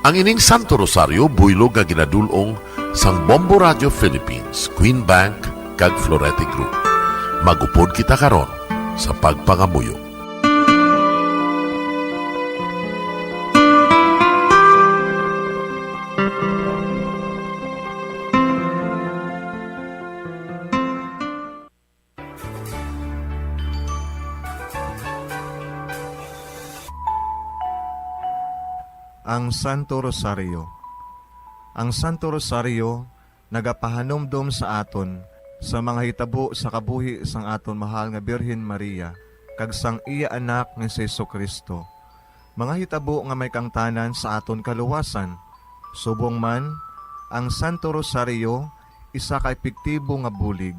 Ang ining Santo Rosario buylog nga ginadulong sang Bombo Radio Philippines, Queen Bank kag Florete Group. Magupod kita karon sa pagpangamuyo. Ang Santo Rosario. Ang Santo Rosario nagapahanumdum sa aton sa mga hitabo sa kabuhi sang aton mahal nga Birhen Maria kag sang iya anak nga si Jesucristo. Mga hitabo nga may kangtanan sa aton kaluwasan. Subong man, ang Santo Rosario isa ka epektibo nga bulig.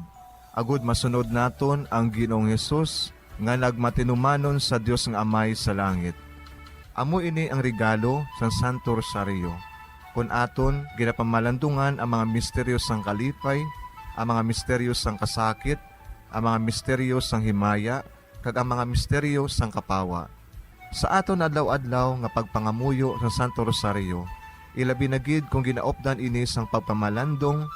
Agud masunod naton ang Ginoong Hesus nga nagmatinumanon sa Dios nga Amay sa langit. Amo ini ang regalo sa Santo Rosario. Kung aton ginapamalandungan ang mga misteryo sang kalipay, ang mga misteryo sang kasakit, ang mga misteryo sang himaya, kag ang mga misteryo sang kapawa. Sa aton adlaw-adlaw nga pagpangamuyo sa Santo Rosario, ilabi na gid kung ginaopdan ini sang pagpamalandong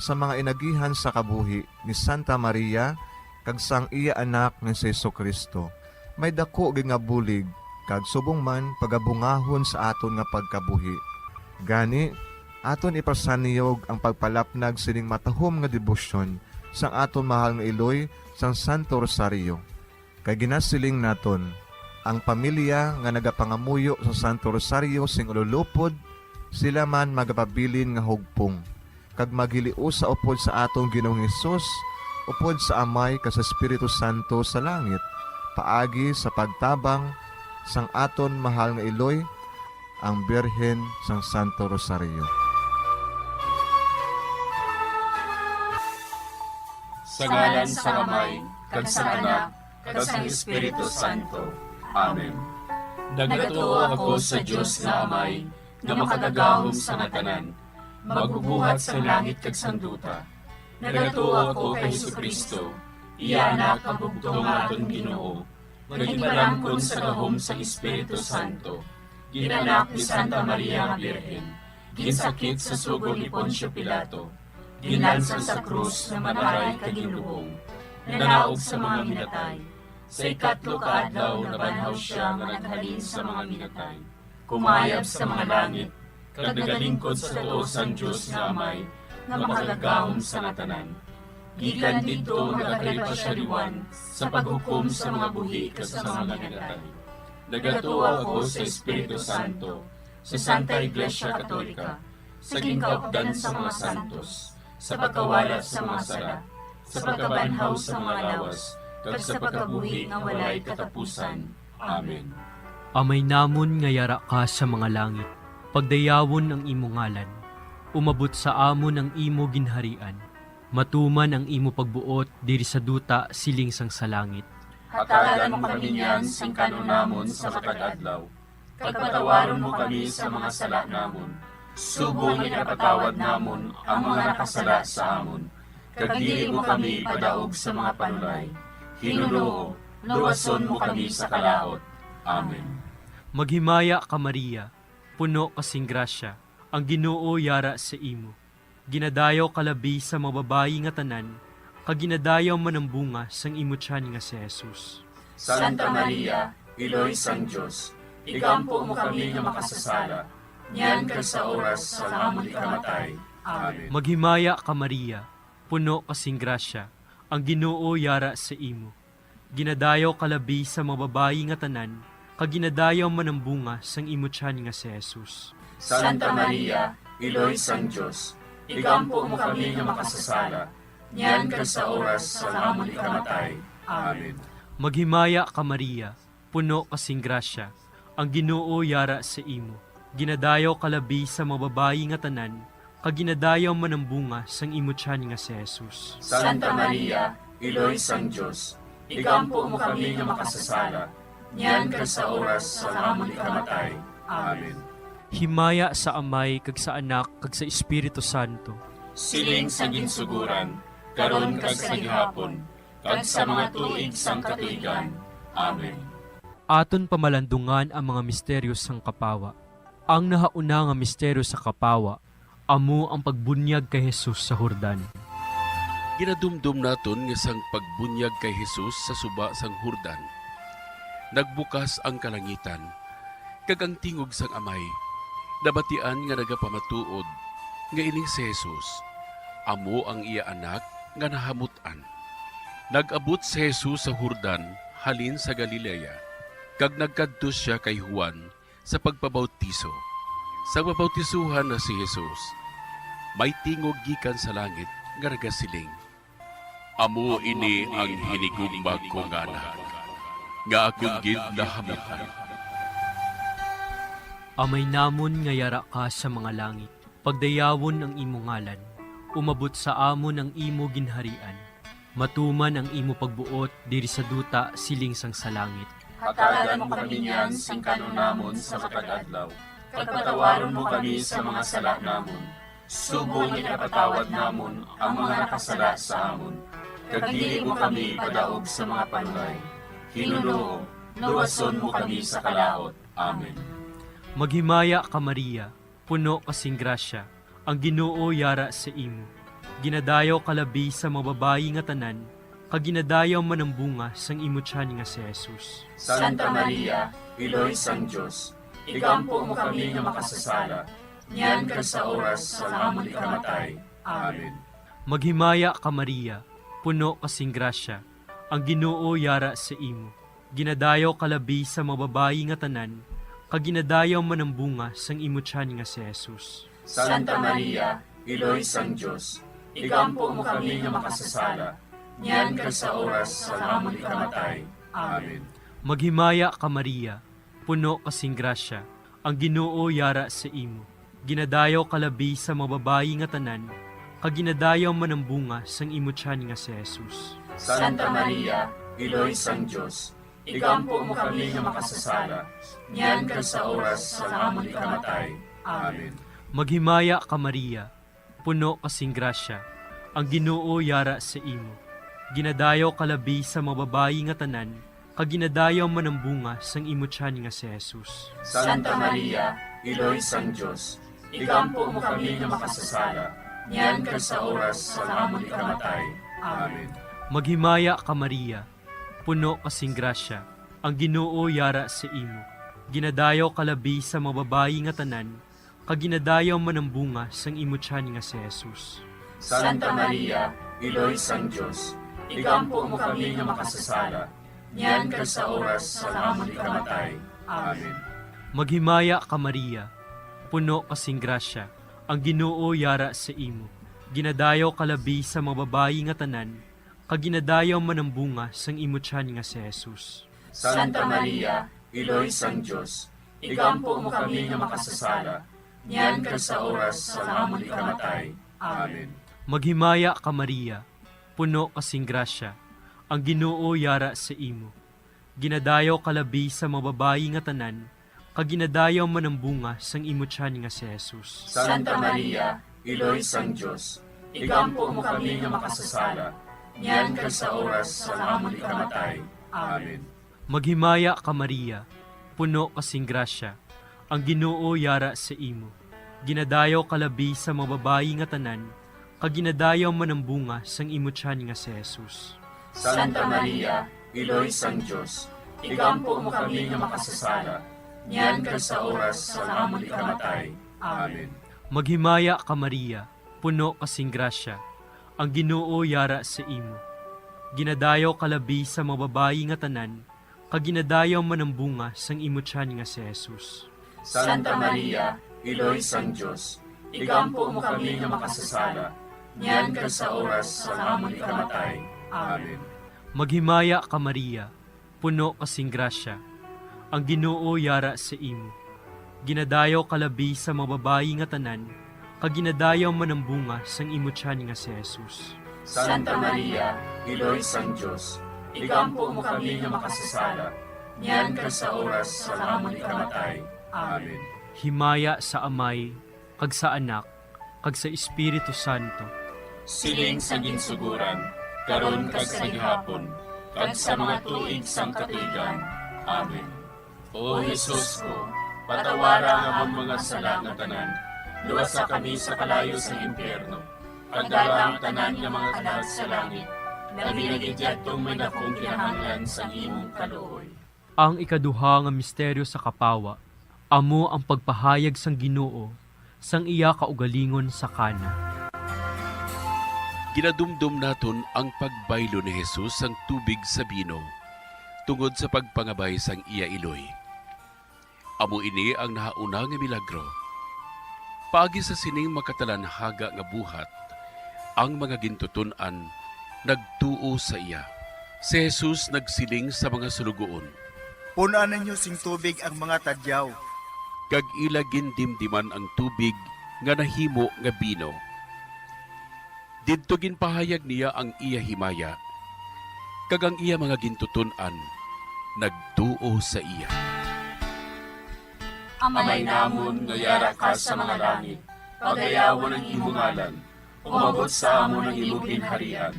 sa mga inagihan sa kabuhi ni Santa Maria kag sang iya anak nga si Jesucristo. May dako gid nga bulig kag subong man pagabungahon sa aton nga pagkabuhi. Gani, aton ipasaniyog ang pagpalapnag sining matahom nga debosyon sang aton mahal nga iloy sang Santo Rosario. Kay ginasiling naton, ang pamilya nga nagapangamuyo sa Santo Rosario sing ululupod, sila man magapabilin nga hugpong. Kag magiliu sa upod sa atong Ginoong Hesus, upod sa Amay kas Espiritu Santo sa langit, paagi sa pagtabang sang aton mahal nga iloy, ang Birhen sang Santo Rosario. Sa ngalan sa Amay, kag sa Anak, kag sa Espiritu Santo. Amen. Nagatuo ako sa Diyos na Amay, nga makagagahom sa natanan, magbubuhat sa langit kag sanduta. Nagatuo ako kay Jesucristo, iya anak ang bugtong aton Ginoo, nagipalangkon sa gahom sa Espiritu Santo, ginanak ni Santa Maria nga Birhen, ginsakit sa sugod ni Poncio Pilato, ginlansang sa krus na mataray kaginlubong, nanaog sa mga minatay. Sa ikatlo ka adlaw nabanhaw siya nga naghalin sa mga minatay, kumayab sa mga langit, kag nagalingkod sa tuo sang Diyos nga Amay, nga makagagahom sa natanan. Gikan dito nagakalipasyariwan sa paghukom sa mga buhi kas sa mga minatay. Nagatuo ako sa Espiritu Santo, sa Santa Iglesia Katolika, sa gingkaupdan sa mga santos, sa pagkawalat sa mga sala, sa pagkabanhaw sa mga lawas, kag sa pagkabuhi nga walay katapusan. Amen. Amay namon nga yara ka sa mga langit, pagdayawon ang imo ngalan, umabot sa amon ang imo ginharian, matuman ang imo pagbuot diri sa duta siling sang sa langit. Hatagan mo kami niyan sing kanunamon sa matag adlaw. Pagpatawaron mo kami sa mga sala namon. Sugo ni napatawad namon ang mga nakasala sa amon. Kag dili mo kami padaog sa mga panulay. Hinuloo, luwason mo kami sa kalaot. Amen. Maghimaya ka Maria, puno kasing grasya, ang Ginoo yara sa imo. Ginadayaw kalabi sa mga babayi nga tanan, kag ginadayaw man ang bunga sang imo tiyan nga si Jesus. Santa Maria, Iloy sang Diyos, ikampo mo kami nga makasasala, niyan kag sa oras sa amon ikamatay. Amen. Maghimaya ka Maria, puno kasing grasya, ang Ginoo yara sa imo. Ginadayaw kalabi sa mga babayi nga tanan, kag ginadayaw man ang bunga sang imo tiyan nga si Jesus. Santa Maria, Iloy sang Diyos, ikampo mo kami nga makasasala, niyan kag sa oras sa amon ikamatay. Amen. Maghimaya ka Maria, puno kasing grasya, ang Ginoo yara sa imo. Ginadayaw kalabi sa mga babayi nga tanan, kag ginadayaw man ang bunga sang imo tiyan nga si Jesus. Santa Maria, Iloy sang Diyos, ikampo mo kami nga makasasala, niyan kag sa oras sa amon ikamatay. Amen. Himaya sa Amay kag sa Anak kag sa Espiritu Santo. Siling sa ginsuguran, karon kag sa gihapon, kag sa mga tuig sang katuigan. Amen. Aton pamalandungan ang mga misteryo sang kapawa. Ang nahauna nga misteryo sa kapawa, amo ang pagbunyag kay Jesus sa Jordan. Ginadumdum naton nga sang pagbunyag kay Jesus sa suba sang Jordan. Nagbukas ang kalangitan, kag ang tingog sang Amay, nabatian nga nagapamatuod, nga ining si Jesus, amo ang iya anak nga nahamutan. Nag-abot si Jesus sa Jordan, halin sa Galilea, kag nagkadto siya kay Juan sa pagpabautiso. Sa pabautisuhan na si Jesus, may tingog gikan sa langit nga nagasiling, amo ini ang hinigugma ko nga anak, nga akong gid nahamutan. Amay namon nga yara ka sa mga langit, pagdayawon ang imo ngalan, umabot sa amon ang imo ginharian, matuman ang imo pagbuot diri sa duta siling sang sa langit. Hatagan mo kami niyan sing kanunamon sa matag adlaw. Pagpatawaron mo kami sa mga sala namon. Subong ipatawad namon ang mga nakasala sa amon. Kag dili mo kami padaog sa mga panulay. Hinunoo, luwason mo kami sa kalaot. Amen. Maghimaya ka Maria, puno kasing grasya, ang Ginoo yara sa imo. Ginadayaw kalabi sa mga babayi nga tanan, kag ginadayaw man ang bunga sang imo tiyan nga si Jesus. Santa Maria, Iloy sang Diyos, igampo mo kami nga makasasala. Niyan ka sa oras sa amon ikamatay. Amen. Maghimaya ka Maria, puno kasing grasya, ang Ginoo yara sa imo. Ginadayaw kalabi sa mga babayi nga tanan, kag ginadayaw man ang bunga sang imo tiyan nga si Jesus. Santa Maria, Iloy sang Diyos, igampo mo kami nga makasasala. Niyan ka sa oras sa amon ikamatay. Amen. Maghimaya ka Maria, puno kasing grasya, ang Ginoo yara sa imo. Ginadayaw kalabi sa mga babayi nga tanan, kag ginadayaw man ang bunga sang imo tiyan nga si Jesus. Santa Maria, Iloy sang Diyos, igampo mo kami nga makasasala. Niyan ka sa oras sa amon ikamatay. Amen. Maghimaya ka Maria, puno kasing grasya, ang Ginoo yara sa imo. Ginadayaw kalabi sa mga babayi nga tanan, kag ginadayaw man ang bunga sang imo tiyan nga si Jesus. Santa Maria, Iloy sang Diyos, igampo mo kami nga makasasala. Niyan ka sa oras sa amon ikamatay. Amen. Maghimaya ka Maria, puno kasing grasya, ang Ginoo yara sa imo. Ginadayaw kalabi sa mga babayi nga tanan, kag ginadayaw man ang bunga sang imo tiyan nga si Jesus. Santa Maria, Iloy sang Diyos, igampo mo kami nga makasasala. Niyan ka sa oras sa amon ikamatay. Amen. Maghimaya ka Maria, puno kasing grasya, ang Ginoo yara sa imo. Ginadayaw kalabi sa mga babayi nga tanan, kag ginadayaw man ang bunga sang imo tiyan nga si Jesus. Santa Maria, Iloy sang Diyos, igampo mo kami nga makasasala. Niyan ka sa oras sa amon ikamatay. Amen. Maghimaya ka Maria, puno kasing grasya, ang Ginoo yara sa imo. Ginadayaw kalabi sa mga babayi nga tanan, kag ginadayaw man ang bunga sang imo tiyan nga si Jesus. Santa Maria, Iloy sang Diyos, igampo mo kami nga makasasala. Niyan ka sa oras sa amon ikamatay. Amen. Maghimaya ka Maria, puno kasing grasya, ang Ginoo yara sa imo. Ginadayaw kalabi sa mga babayi nga tanan, kag ginadayaw man ang bunga sang imo tiyan nga si Jesus. Santa Maria, Iloy sang Diyos, igampo mo kami nga makasasala. Niyan ka sa oras sa amon ikamatay. Amen. Maghimaya ka Maria, puno kasing grasya, ang Ginoo yara sa imo. Ginadayaw kalabi sa mga babayi nga tanan, kag ginadayaw man ang bunga sang imo tiyan nga si Jesus. Santa Maria, Iloy sang Diyos, igampo mo kami nga makasasala. Niyan ka sa oras sa amon ikamatay. Amen. Maghimaya ka Maria, puno kasing grasya, ang Ginoo yara sa imo. Ginadayaw kalabi sa mga babayi nga tanan, kag ginadayaw man ang bunga sang imo tiyan nga si Jesus. Santa Maria, Iloy sang Diyos, igampo mo kami nga makasasala. Niyan ka sa oras sa amon ikamatay. Amen. Himaya sa Amay, kag sa Anak, kag sa Espiritu Santo. Siling sa ginsuguran, karon kag sa gihapon, kag sa mga tuig sang katuigan. Amen. O Jesus ko, Patawara ang amon mga sala nga tanan. Luwasa kami sa kalayo sa impyerno. Pagdala ang tanan nga mga kalag sa langit. Nabinagidyattong may dakong kinahanglan sa imong kaluoy. Ang ikaduha nga misteryo sa kapawa, amo ang pagpahayag sang Ginoo sang iya kaugalingon sa kana. Ginadumdum naton ang pagbaylo ni Jesus sang tubig sa bino, tungod sa pagpangabay sang iya iloy. Amo ini ang nahauna nga milagro. Paagi sa sining makatalanhaga nga buhat, ang mga gintuton-an nagtuo sa iya. Si Jesus nagsiling sa mga sulugoon, Punan ninyo sing tubig ang mga tadyaw. kag ila gindimdiman ang tubig nga nahimo nga bino. Didto ginpahayag niya ang iya himaya, kag ang iya mga gintuton-an nagtuo sa iya. Amay namon nga yara ka sa mga langit. Pagayawon ang imong ngalan. Umabot sa amon ang imong ginharian.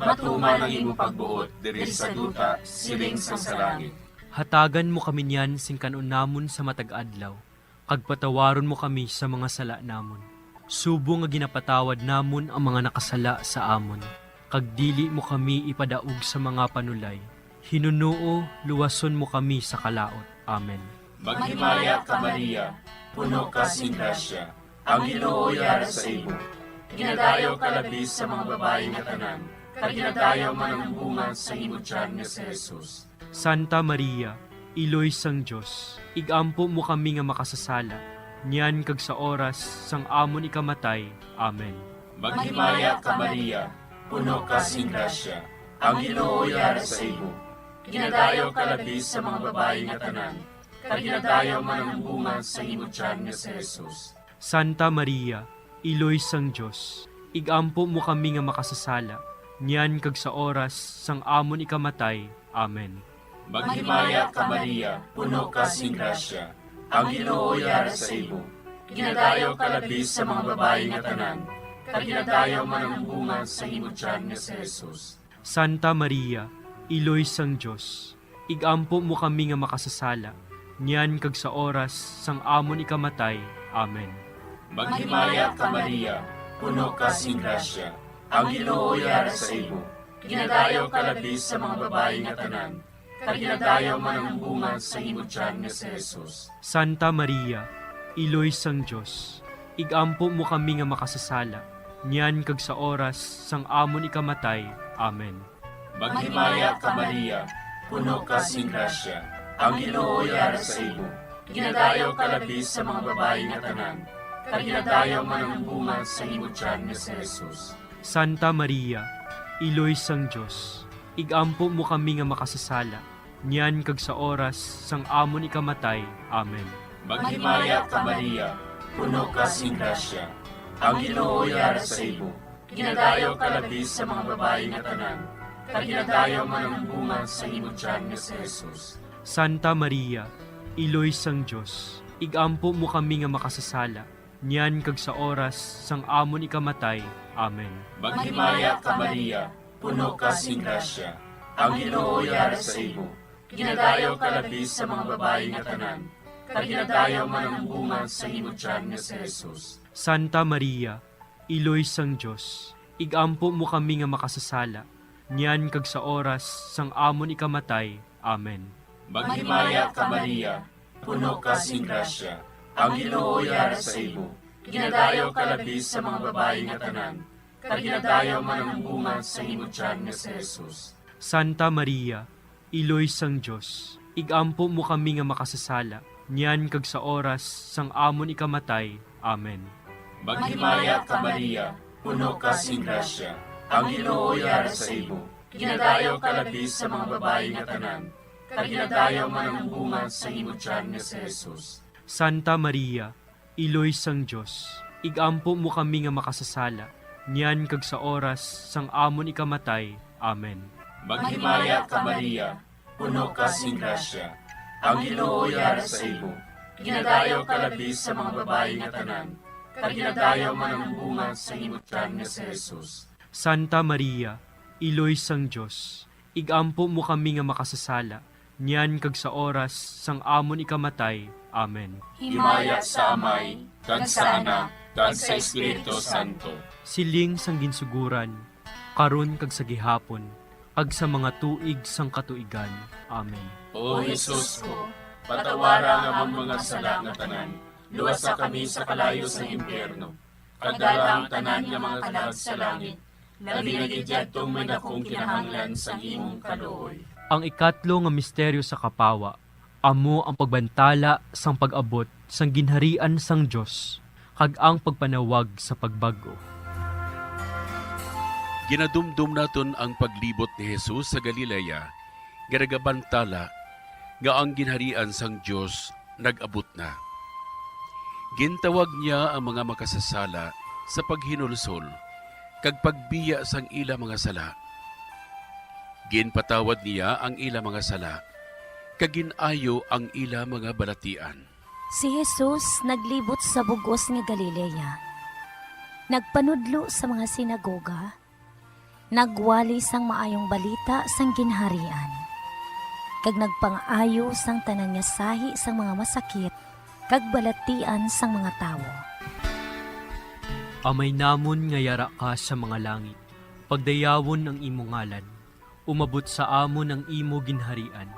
Matuman ang imong pagbuot diri sa duta siling sa langit. Hatagan mo kami niyan sing kanon namon sa matag adlaw, kag patawaron mo kami sa mga sala namon. Subo nga ginapatawad namon ang mga nakasala sa amon, kag dili mo kami ipadaog sa mga panulay. Hinunuo, luwason mo kami sa kalaot. Amen. Maghimaya ka Maria, puno ka sing grasya. Ang Ginoo yara sa imo. Ginadayo ka labis sa mga babae nga tanan. Kag ginadayo man ang bunga sa imo tiyan nga si Jesus. Santa Maria, Iloy sang Diyos, igampo mo kami nga makasasala, niyan kag sa oras sang amon ikamatay. Amen. Maghimaya ka Maria, puno ka sing grasya. Ang Ginoo yara sa imo. Ginadayo ka labis sa mga babae nga tanan. Kag ginadayo man ang bunga sa imo tiyan nga si Jesus. Santa Maria, Iloy sang Diyos, igampo mo kami nga makasasala, niyan kag sa oras sang amon ikamatay. Amen. Maghimaya ka Maria, puno ka sing grasya. Ang Ginoo yara sa imo. Ginadayo ka labis sa mga babae nga tanan. Kag ginadayo man ang bunga sa imo tiyan nga si Jesus. Santa Maria, Iloy sang Diyos, igampo mo kami nga makasasala, niyan kag sa oras sang amon ikamatay. Amen. Maghimaya ka Maria, puno ka sing grasya. Ang Ginoo yara sa imo. Ginadayo ka labis sa mga babae nga tanan. Kag ginadayo man ang bunga sa imo tiyan nga si Jesus. Santa Maria, Iloy sang Diyos, igampo mo kami nga makasasala, niyan kag sa oras sang amon ikamatay. Amen. Maghimaya ka Maria, puno ka sing grasya. Ang Ginoo yara sa imo. Ginadayo ka labis sa mga babae nga tanan. Kag ginadayo man ang bunga sa imo tiyan nga si Jesus. Santa Maria, Iloy sang Diyos, igampo mo kami nga makasasala, niyan kag sa oras sang amon ikamatay. Amen. Maghimaya ka Maria, puno ka sing grasya. Ang Ginoo yara sa imo. Ginadayo ka labis sa mga babae nga tanan. Kag ginadayo man ang bunga sa imo tiyan nga si Jesus. Santa Maria, Iloy sang Diyos, igampo mo kami nga makasasala, niyan kag sa oras sang amon ikamatay. Amen. Maghimaya ka Maria, puno ka sing grasya. Ang Ginoo yara sa imo. Ginadayo ka labis sa mga babae nga tanan. Kag ginadayo man ang bunga sa imo tiyan nga si Jesus. Santa Maria, Iloy sang Diyos, igampo mo kami nga makasasala, niyan kag sa oras sang amon ikamatay. Amen. Maghimaya ka Maria, puno ka sing grasya. Ang Ginoo yara sa imo. Ginadayo ka labis sa mga babae nga tanan. Kag ginadayo man ang bunga sa imo tiyan nga si Jesus. Santa Maria, Iloy sang Diyos, igampo mo kami nga makasasala, niyan kag sa oras sang amon ikamatay. Amen. Maghimaya ka Maria, puno ka sing grasya. Ang Ginoo yara sa imo. Ginadayo ka labis sa mga babae nga tanan. Kag ginadayo man ang bunga sa imo tiyan nga si Jesus. Santa Maria, Iloy sang Diyos, igampo mo kami nga makasasala, niyan kag sa oras sang amon ikamatay. Amen. Maghimaya ka Maria, puno ka sing grasya. Ang Ginoo yara sa imo. Ginadayo ka labis sa mga babae nga tanan. Kag ginadayo man ang bunga sa imo tiyan nga si Jesus. Santa Maria, Iloy sang Diyos, igampo mo kami nga makasasala, niyan kag sa oras sang amon ikamatay. Amen. Himaya sa Amay, kag sa Anak, kag sa Espiritu Santo. Siling sang ginsuguran, karon kag sa gihapon, kag sa mga tuig sang katuigan. Amen. O Jesus ko, patawara nga ang mga sala nga tanan, luwasa kami sa kalayo sa impyerno. Pagdala ang tanan nga mga kalag sa langit, labi na gidyadtong may dakong kinahanglan sa imong kaluoy. Ang ikatlo nga misteryo sa kapawa, amo ang pagbantala sang pag-abot sang ginharian sang Dios, kag ang pagpanawag sa pagbago. Ginadumdum naton ang paglibot ni Jesus sa Galilea, garagabantala nga ang ginharian sang Dios nag-abot na. Gintawag niya ang mga makasasala sa paghinulsol, kag pagbiya sang ila mga sala. Ginpatawad niya ang ila mga sala, kag ginayo ang ila mga balatian. Si Jesus naglibot sa bugos nga Galilea. Nagpanudlo sa mga sinagoga. Nagwali sang maayong balita sang ginharian. Kag nagpang-ayo sang tanan nga sahi sang mga masakit, kag balatian sang mga tawo. Amay namon nga yara ka sa mga langit, pagdayawon ang imo ngalan, umabot sa amon ang imo ginharian,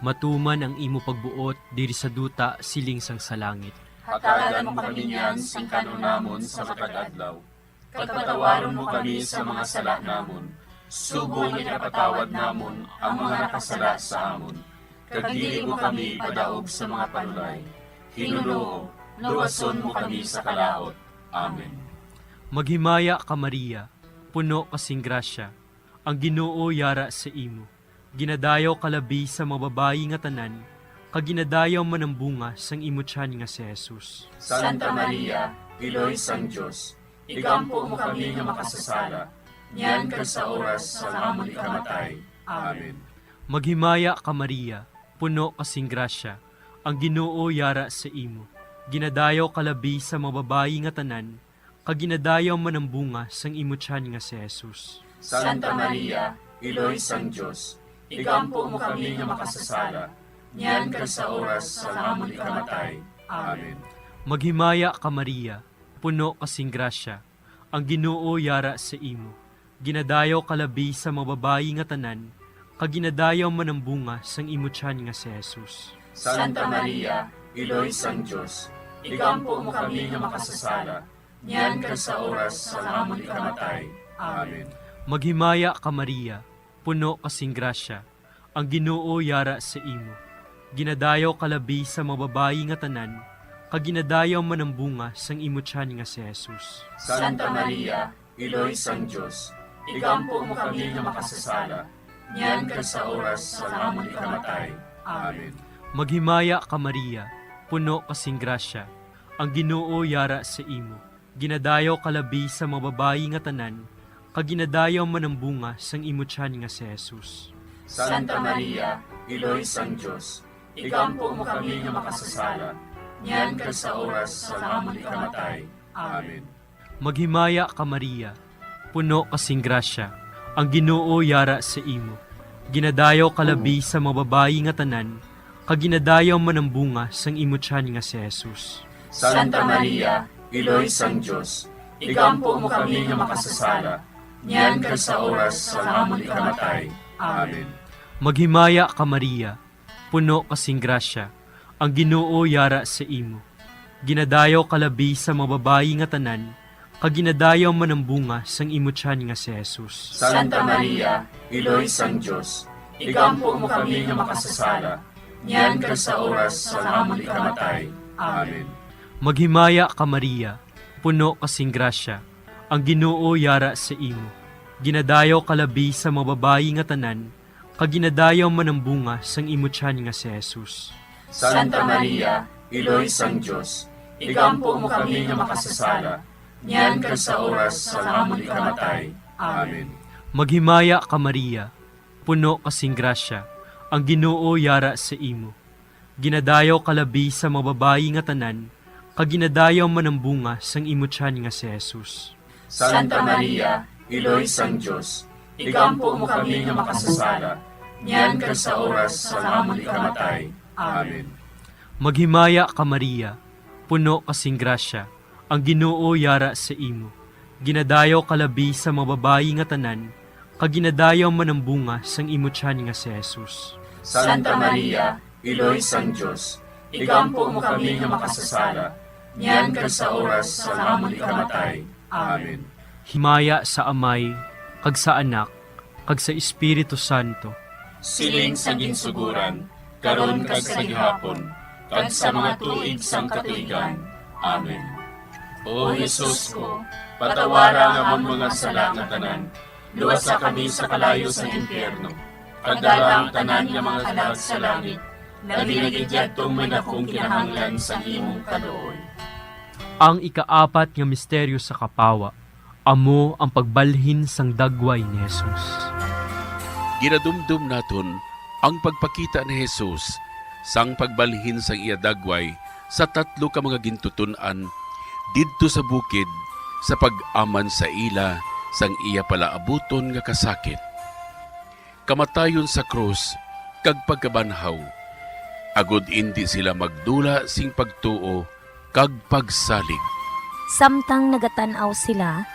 matuman ang imo pagbuot diri sa duta siling sang sa langit. Hatagan mo kami niyan sing kanunamon sa matag-adlaw. Pagpatawaron mo kami sa mga sala namon. Subong ipatawad namon ang mga nakasala sa amon. Kag dili mo kami padaog sa mga panulay. Hinuloo, luwason mo kami sa kalaot. Amen. Maghimaya ka Maria, puno kasing grasya, ang Ginoo yara sa imo. Ginadayaw kalabi sa mga babayi nga tanan, kag ginadayaw man ang bunga sang imo tiyan nga si Jesus. Santa Maria, Iloy sang Diyos, igampo mo kami nga makasasala, niyan ka sa oras sa amon ikamatay. Amen. Maghimaya ka Maria, puno kasing grasya, ang Ginoo yara sa imo. Ginadayaw kalabi sa mga babayi nga tanan, kag ginadayaw man ang bunga sang imo tiyan nga si Jesus. Santa Maria, Iloy sang Diyos, igampo mo kami nga makasasala, niyan ka sa oras sa amon ikamatay. Amen. Maghimaya ka Maria, puno kasing grasya, ang Ginoo yara sa imo. Ginadayaw kalabi sa mga babayi nga tanan, kag ginadayaw man ang bunga sang imo tiyan nga si Jesus. Santa Maria, Iloy sang Diyos, igampo mo kami nga makasasala, niyan ka sa oras sa amon ikamatay. Amen. Maghimaya ka Maria, puno kasing grasya, ang Ginoo yara sa imo. Ginadayaw kalabi sa mga babayi nga tanan, kag ginadayaw man ang bunga sang imo tiyan nga si Jesus. Santa Maria, Iloy sang Diyos, igampo mo kami nga makasasala, niyan ka sa oras sa amon ikamatay. Amen. Maghimaya ka Maria, puno kasing grasya, ang Ginoo yara sa imo. Ginadayaw kalabi sa mga babayi nga tanan, kag ginadayaw man ang bunga sang imo tiyan nga si Jesus. Santa Maria, Iloy sang Diyos, igampo mo kami nga makasasala, niyan ka sa oras sa amon ikamatay. Amen. Maghimaya ka Maria, puno kasing grasya, ang Ginoo yara sa imo. Ginadayaw kalabi sa mga babayi nga tanan, kag ginadayaw man ang bunga sang imo tiyan nga si Jesus. Santa Maria, Iloy sang Diyos, igampo mo kami nga makasasala, niyan ka sa oras sa amon ikamatay. Amen. Maghimaya ka Maria, puno kasing grasya, ang Ginoo yara sa imo. Ginadayaw kalabi sa mga babayi nga tanan, kag ginadayaw man ang bunga sang imo tiyan nga si Jesus. Santa Maria, Iloy sang Diyos, igampo mo kami nga makasasala, niyan ka sa oras sa amon ikamatay. Amen. Maghimaya ka Maria, puno kasing grasya, ang Ginoo yara sa imo. Ginadayaw kalabi sa mga babayi nga tanan, kag ginadayaw man ang bunga sang imo tiyan nga si Jesus. Santa Maria, Iloy sang Diyos, igampo mo kami nga makasasala, niyan ka sa oras sa amon ikamatay. Amen. Maghimaya ka Maria, puno kasing grasya, ang Ginoo yara sa imo. Ginadayaw kalabi sa mga babayi nga tanan, kag ginadayaw man ang bunga sang imo tiyan nga si Jesus. Santa Maria, Iloy sang Diyos, igampo mo kami nga makasasala, niyan ka sa oras sa amon ikamatay. Amen. Maghimaya ka Maria, puno kasing grasya, ang Ginoo yara sa imo. Ginadayaw kalabi sa mga babayi nga tanan, kaginadayaw manambunga sang imo tiyan nga si Jesus. Santa Maria, Iloy sang Diyos, igampo mo kami nga makasasala, niyan kag sa oras sa amon ikamatay. Amen. Himaya sa Amay, kag sa Anak, kag sa Espiritu Santo. Siling sa ginsuguran, karon kag sa gihapon, kag sa mga tuig sang katuigan. Amen. O Jesus ko, patawara nga mong mga sala nga tanan, luwasa kami sa kalayo sa impyerno, pagdala ang tanan nga mga kalag sa langit, labi na gidyadtong may nakong kinahanglan sa imong kaluoy. Ang ikaapat nga misteryo sa kapawa, amo ang pagbalhin sang dagway ni Jesus. Ginadumdum naton ang pagpakita ni Jesus sang pagbalhin sang iya dagway sa tatlo ka mga gintutunan didto sa bukid sa pag-aman sa ila sang iya palaabuton nga kasakit. Kamatayon sa krus kag pagkabanhaw, agod indi sila magdula sing pagtuo kag pagsalig. Samtang nagatanaw sila,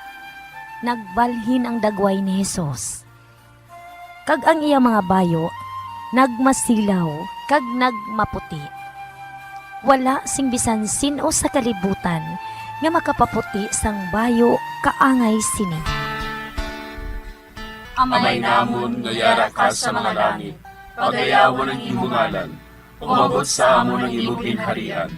nagbalhin ang dagway ni Jesus. Kag ang iya mga bayo, nagmasilaw, kag nagmaputi. Wala sing bisan sino sa kalibutan nga makapaputi sang bayo kaangay sini. Amay namon nga yara ka sa mga langit, pagayawon ang imong ngalan, umabot sa amon ang imong ginharian,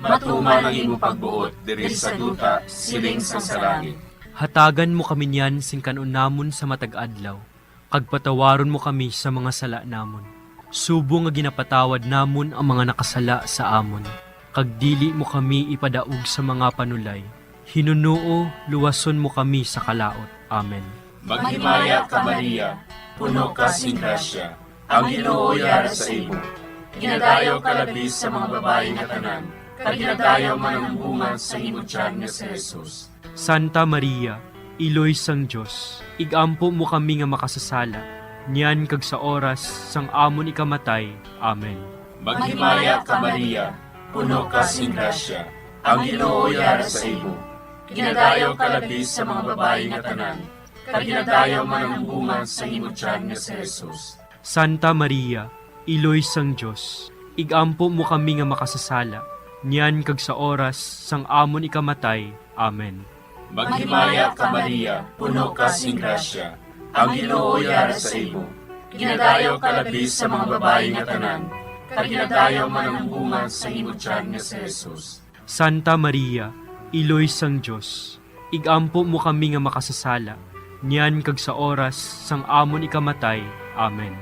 matuman ang imong pagbuot diri sa duta siling sa langit. Hatagan mo kami niyan sing kanon namon sa matag adlaw, kag patawaron mo kami sa mga sala namon. Subo nga ginapatawad namon ang mga nakasala sa amon, kag dili mo kami ipadaog sa mga panulay. Hinunuo, luwason mo kami sa kalaot. Amen. Maghimaya ka Maria, puno ka sing grasya, ang Ginoo yara sa imo. Ginadayaw ka labi sa mga babae nga tanan, kag ginadayaw man ang bunga sa imo tiyan nga si Jesus. Santa Maria, Iloy sang Diyos, igampo mo kami nga makasasala, niyan kag sa oras sang amon ikamatay. Amen. Maghimaya ka Maria, puno ka sing grasya, ang Ginoo yara sa imo. Ginadayaw ka labi sa mga babae nga tanan, kag ginadayaw man ang bunga sa imo tiyan nga si Jesus. Santa Maria, Iloy sang Diyos, igampo mo kami nga makasasala, niyan kag sa oras sang amon ikamatay. Amen. Maghimaya ka Maria, puno ka sing grasya, ang Ginoo yara sa imo. Ginadayaw ka labi sa mga babae nga tanan, kag ginadayaw man ang bunga sa imo tiyan nga si Jesus. Santa Maria, Iloy sang Diyos, igampo mo kami nga makasasala, niyan kag sa oras sang amon ikamatay. Amen.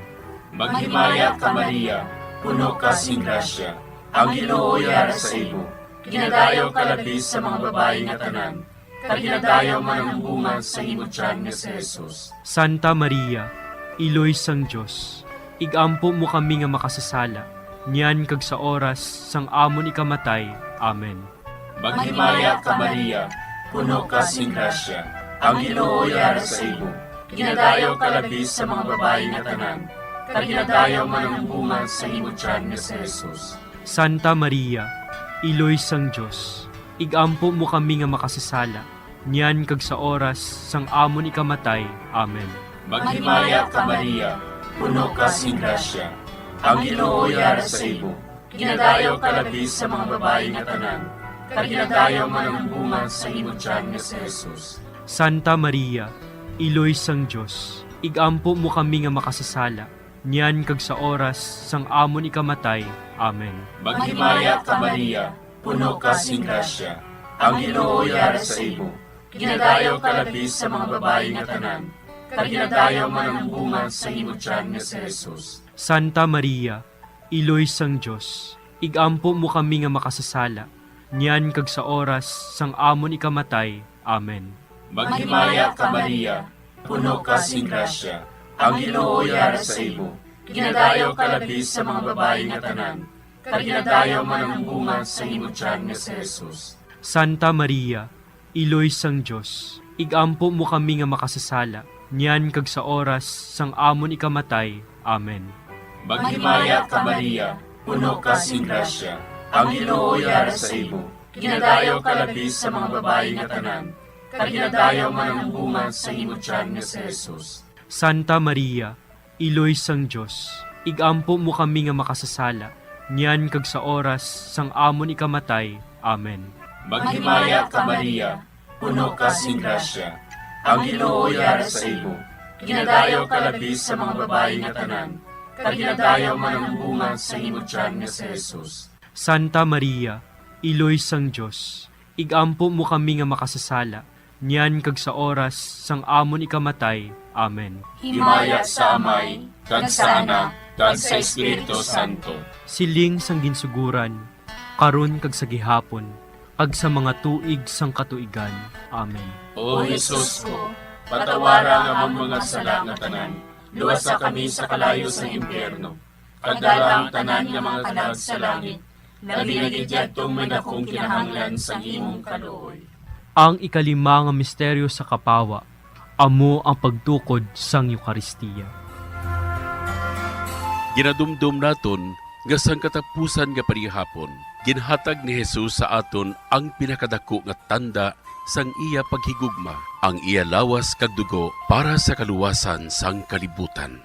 Maghimaya ka Maria, puno ka sing grasya, ang Ginoo yara sa imo. Ginadayaw ka labi sa mga babae nga tanan, kag ginadayaw man ang bunga sa imo tiyan nga si Jesus. Santa Maria, Iloy sang Diyos, igampo mo kami nga makasasala, niyan kag sa oras sang amon ikamatay. Amen. Maghimaya ka Maria, puno ka sing grasya, ang Ginoo yara sa imo. Ginadayaw ka labi sa mga babae nga tanan, kag ginadayaw man ang bunga sa imo tiyan nga si Jesus. Santa Maria, Iloy sang Diyos, igampo mo kami nga makasasala, niyan kag sa oras sang amon ikamatay. Amen. Maghimaya ka Maria, puno ka sing grasya, ang Ginoo yara sa imo. Ginadayaw ka labi sa mga babae nga tanan, kag ginadayaw man ang bunga sa imo tiyan nga si Jesus. Santa Maria, Iloy sang Diyos, igampo mo kami nga makasasala, niyan kag sa oras sang amon ikamatay. Amen. Maghimaya ka Maria, puno ka sing grasya, ang Ginoo yara sa imo. Ginadayaw ka labi sa mga babae nga tanan, kag ginadayaw man ang bunga sa imo tiyan nga si Jesus. Santa Maria, Iloy sang Diyos, igampo mo kami nga makasasala, niyan kag sa oras sang amon ikamatay. Amen. Maghimaya ka Maria, puno ka sing grasya, ang Ginoo yara sa imo. Ginadayaw ka labi sa mga babae nga tanan, kag ginadayaw man ang bunga sa imo tiyan nga si Jesus. Santa Maria, Iloy sang Diyos, igampo mo kami nga makasasala, niyan kag sa oras sang amon ikamatay. Amen. Maghimaya ka Maria, puno ka sing grasya, ang Ginoo yara sa imo. Ginadayaw ka labi sa mga babae nga tanan, kag ginadayaw man ang bunga sa imo tiyan nga si Jesus. Santa Maria, Iloy sang Diyos, igampo mo kami nga makasasala, niyan kag sa oras sang amon ikamatay. Amen. Maghimaya ka Maria, puno ka sing grasya, ang Ginoo yara sa imo. Ginadayaw ka labi sa mga babae nga tanan, kag ginadayaw man ang bunga sa imo tiyan nga si Jesus. Santa Maria, Iloy sang Diyos, igampo mo kami nga makasasala, niyan kag sa oras sang amon ikamatay. Amen. Himaya sa Amay, kag sa Anak, kag sa Espiritu Santo. Siling sang ginsuguran, karon kag sa gihapon, kag sa mga tuig sang katuigan. Amen. O Jesus ko, patawara nga ang mga sala nga tanan, luwasa kami sa kalayo sa impyerno, kag dala ang tanan nga mga kalag sa langit, labi na gidyadtong may dakong kinahanglan sa imong kaluoy. Ang ikalima nga misteryo sa kapawa, amo ang pagtukod sang Eucharistia. Ginadumdum naton nga sang katapusan nga parihapon, ginhatag ni Jesus sa aton ang pinakadako nga tanda sang iya paghigugma, ang iya lawas kag dugo para sa kaluwasan sang kalibutan.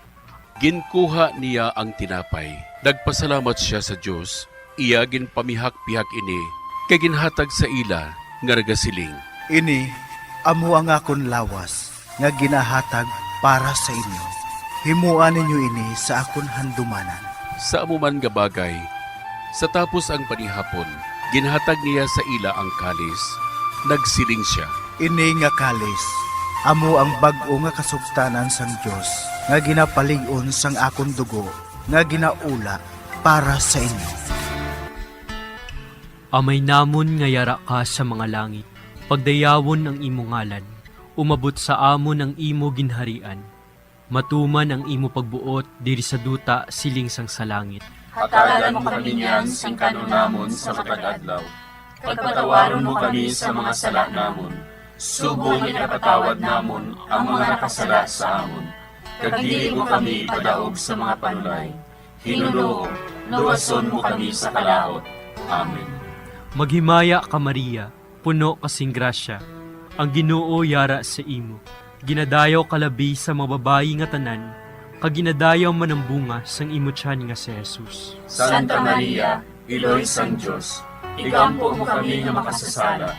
Ginkuha niya ang tinapay, nagpasalamat siya sa Dios, iya ginpamihak-pihak ini, kay ginhatag sa ila nga nagasiling. Ini, amo ang akon lawas, nga ginahatag para sa inyo. Himuan ninyo ini sa akon handumanan. Sa amuman nga bagay, sa tapos ang panihapon, ginhatag niya sa ila ang kalis, nagsiling siya. Ini nga kalis, amo ang bag-o nga kasugtanan sang Dios, nga ginapalig-on sang akon dugo, nga ginaula para sa inyo. Amay namon nga yara ka sa mga langit, pagdayawon ang imo ngalan, umabot sa amon ang imo ginharian. Matuman ang imo pagbuot diri sa duta siling sang sa langit. Hatagan mo kami niyan sing kanunamon sa matag adlaw. Pagpatawaron mo kami sa mga sala namon. Subong ipatawad namon ang mga nakasala sa amon. Kag dili mo kami padaog sa mga panulay. Hinuloo, luwason mo kami sa kalaot. Amen. Maghimaya ka Maria, puno kasing grasya, ang Ginoo yara sa imo. Ginadayaw kalabi sa mga babayi nga tanan, kag ginadayaw man ang bunga sang imo tiyan nga si Jesus. Santa Maria, Iloy sang Diyos, igampo mo kami nga makasasala,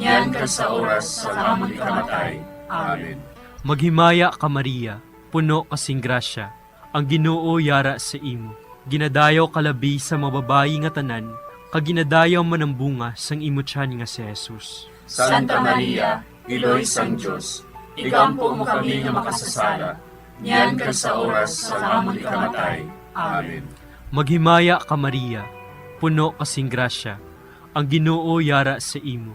niyan ka sa oras sa amon ikamatay. Amen. Maghimaya ka Maria, puno kasing grasya, ang Ginoo yara sa imo. Ginadayaw kalabi sa mga babayi nga tanan, kag ginadayaw man ang bunga sang imo tiyan nga si Jesus. Santa Maria, Iloy sang Diyos, igampo mo kami nga makasasala, niyan ka sa oras sa amon ikamatay. Amen. Maghimaya ka Maria, puno kasing grasya, ang Ginoo yara sa imo.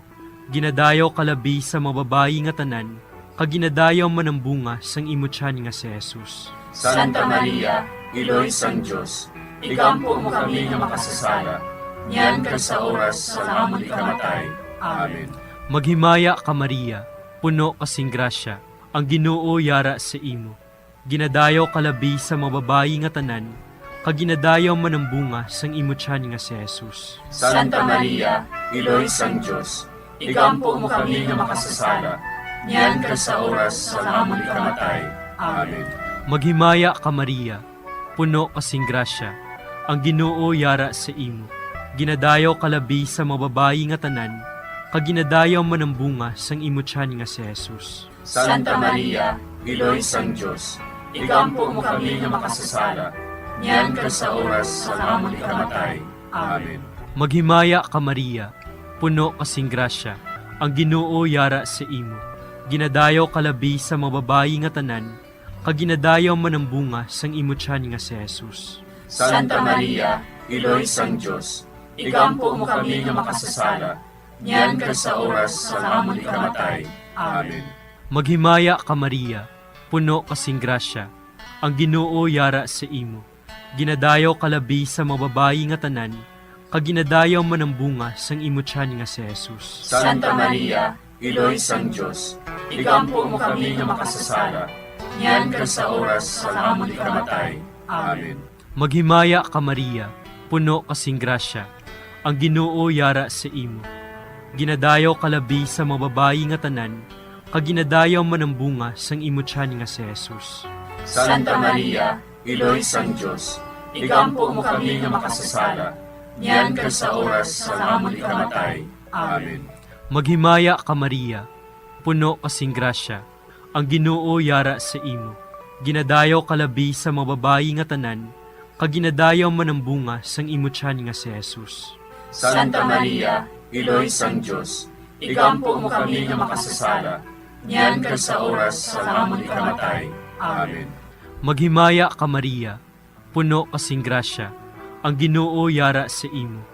Ginadayaw kalabi sa mga babayi nga tanan, kag ginadayaw man ang bunga sang imo tiyan nga si Jesus. Santa Maria, Iloy sang Diyos, igampo mo kami nga makasasala, niyan ka sa oras sa amon ikamatay. Amen. Maghimaya ka Maria, puno kasing grasya, ang Ginoo yara sa imo. Ginadayaw kalabi sa mga babayi nga tanan, kag ginadayaw man ang bunga sang imo tiyan nga si Jesus. Santa Maria, Iloy sang Diyos, igampo mo kami nga makasasala, niyan ka sa oras sa amon ikamatay. Amen. Maghimaya ka Maria, puno kasing grasya, ang Ginoo yara sa imo. Ginadayaw kalabi sa mga babayi nga tanan, kag ginadayaw man ang bunga sang imo tiyan nga si Jesus. Santa Maria, Iloy sang Diyos, igampo mo kami nga makasasala, niyan ka sa oras sa amon ikamatay. Amen. Maghimaya ka Maria, puno kasing grasya, ang Ginoo yara sa imo. Ginadayaw kalabi sa mga babayi nga tanan, kag ginadayaw man ang bunga sang imo tiyan nga si Jesus. Santa Maria, Iloy sang Diyos, igampo mo kami nga makasasala, niyan ka sa oras sa amon ikamatay. Amen. Maghimaya ka Maria, puno kasing grasya, ang Ginoo yara sa imo. Ginadayaw kalabi sa mga babayi nga tanan, kag ginadayaw man ang bunga sang imo tiyan nga si Jesus. Santa Maria, Iloy sang Diyos, igampo mo kami nga makasasala, niyan ka sa oras sa amon ikamatay. Amen. Maghimaya ka Maria, puno kasing grasya, ang Ginoo yara sa imo. Ginadayaw kalabi sa mga babayi nga tanan, kag ginadayaw manambunga sang imo tiyan nga si Jesus. Santa Maria, Iloy sang Diyos, igampo mo kami nga makasasala, niyan ka sa oras sa amon ikamatay. Amen. Maghimaya ka Maria, puno kasing grasya, ang Ginoo yara sa imo. Ginadayaw kalabi sa mga babayi nga tanan, kag ginadayaw manambunga sang imo tiyan nga si Jesus. Santa Maria, Iloy sang Diyos, igampo mo kami nga makasasala, niyan ka sa oras sa amon ikamatay. Amen. Maghimaya ka Maria, puno kasing grasya, ang Ginoo yara sa imo.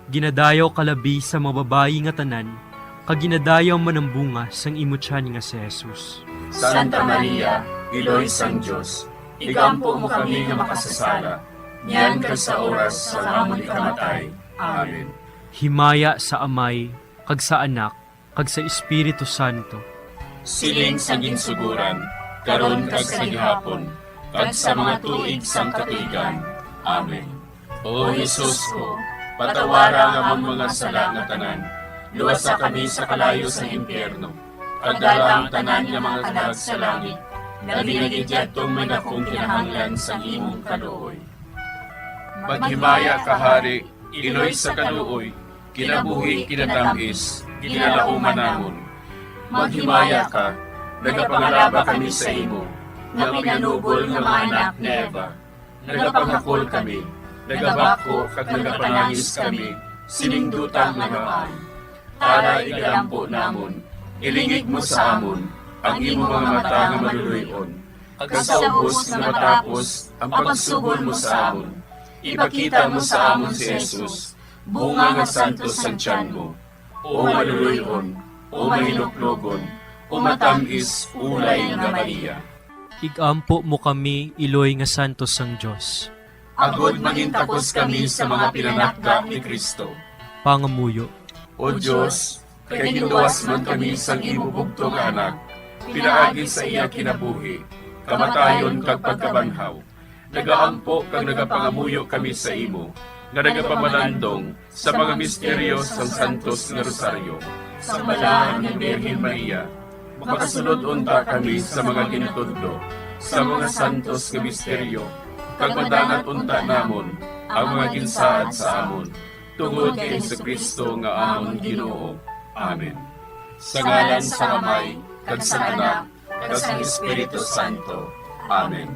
Ginadayaw kalabi sa mga babayi nga tanan, kag ginadayaw manambunga sang imo tiyan nga si Jesus. Santa Maria, Iloy sang Diyos, igampo mo kami nga makasasala, niyan ka sa oras sa amon ikamatay. Amen. Himaya sa Amay, kag sa Anak, kag sa Espiritu Santo. Siling sa ginsuguran, karon kag sa gihapon, kag sa mga tuig sang katuigan. Amen. O Jesus ko, patawara nga ang mga sala nga tanan, luwasa kami sa kalayo sa impyerno, kag dalang tanan nga mga kalag sa langit, na dinagidyattong may dakong kinahanglan sa imong kaluoy. Maghimaya ka Hari, Iloy sa kaluoy, kinabuhi kinatamis, kinalauman namon. Maghimaya ka, nagapangalaba kami sa imo, nga pinanubol nga mga anak ni Eva. Nagapangakol kami, nagabako kag nagapanangis kami, siningdutang nagaan. Para igalampo namon, ilingig mo sa amon, ang imo mga mata nga maluluyon. Kag sa ubos nga matapos, ang pagsugod mo sa amon. Ipakita mo sa amon si Jesus, bunga nga santos sa tiyan mo. O maluluyon, o mahiluklogon, o matamis ulay nga Maria. Igampo mo kami, Iloy nga Santos sang Diyos. Agod magintapos kami sa mga pinanakda ni Kristo. Pangamuyo, O Diyos, kay ginluwas man kami sang imo bugto nga anak, pinaagi sa iya kinabuhi, kamatayon kag pagkabanhaw. Nagaampo kag nagapangamuyo kami sa imo, nga nagapamanandong sa mga misteryo sang Santos nga Rosaryo. Sa balaan ni Birhen Maria, makasunod unta kami sa mga ginutudlo, sa mga santos nga misteryo, kag madangat unta namon ang mga ginsaad sa amon, tungod kay Jesucristo nga amon Ginoo. Amen. Sa ngalan sa Amay, kag sa Anak, kag sa Espiritu Santo. Amen.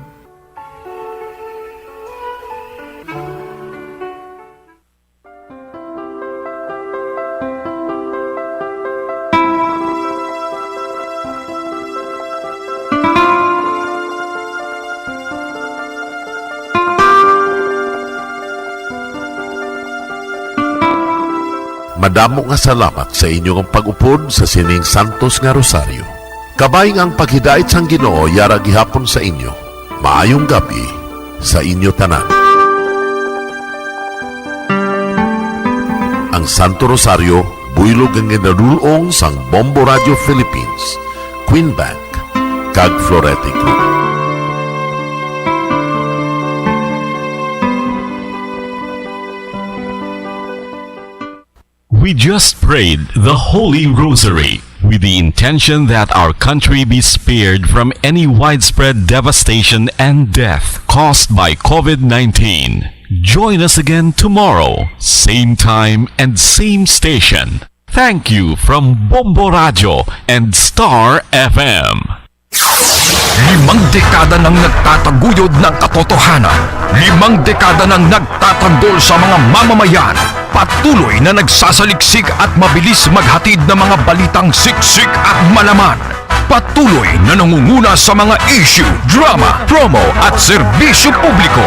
Madamo nga salamat sa inyong pag-upod sa sining Santos nga Rosaryo. Kabayng ang paghidait sang Ginoo yara gihapon sa inyo. Maayong gabi sa inyo tanan. Ang Santo Rosario, buylog ang ginadulong sang Bombo Radio Philippines, Queen Bank, kag Florete Group. We just prayed the Holy Rosary with the intention that our country be spared from any widespread devastation and death caused by COVID-19. Join us again tomorrow, same time and same station. Thank you from Bombo Radio and Star FM. 5 dekada nang nagtataguyod ng katotohanan. 5 dekada nang nagtatanggol sa mga mamamayan. Patuloy na nagsasaliksik at mabilis maghatid ng mga balitang siksik at malaman. Patuloy na nangunguna sa mga issue, drama, promo at serbisyo publiko.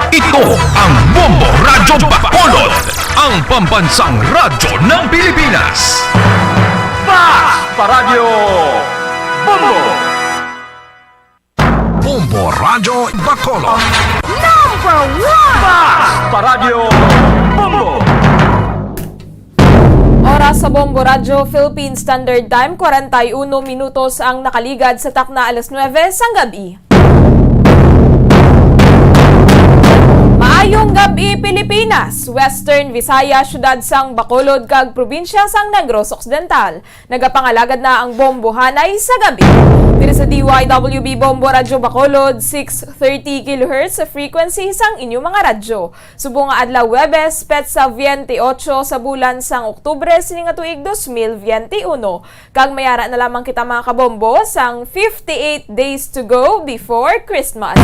Ito ang Bombo Radyo Bacolod, ang pambansang radyo ng Pilipinas. Paradyo Bombo! Bombo Radyo Bacolod. Number 1! Paradyo Bombo! Oras sa Bombo Radyo Philippine Standard Time, 41 minutos ang nakaligad sa takna alas 9 sang gabi. Maayong gabi Pilipinas, Western Visayas, syudad sang Bacolod kag probinsya sang Negros Occidental. Nagapangalagad na ang bombohanay sa gabi. Diri sa DYWB Bombo Radyo Bacolod, 630 kHz sa frequency sang inyong mga radyo. Subong nga adlaw Webes, petsa 28 sa bulan sang Oktubre sining nga tuig 2021. Kag mayara na lamang kita mga kabombo sang 58 days to go before Christmas.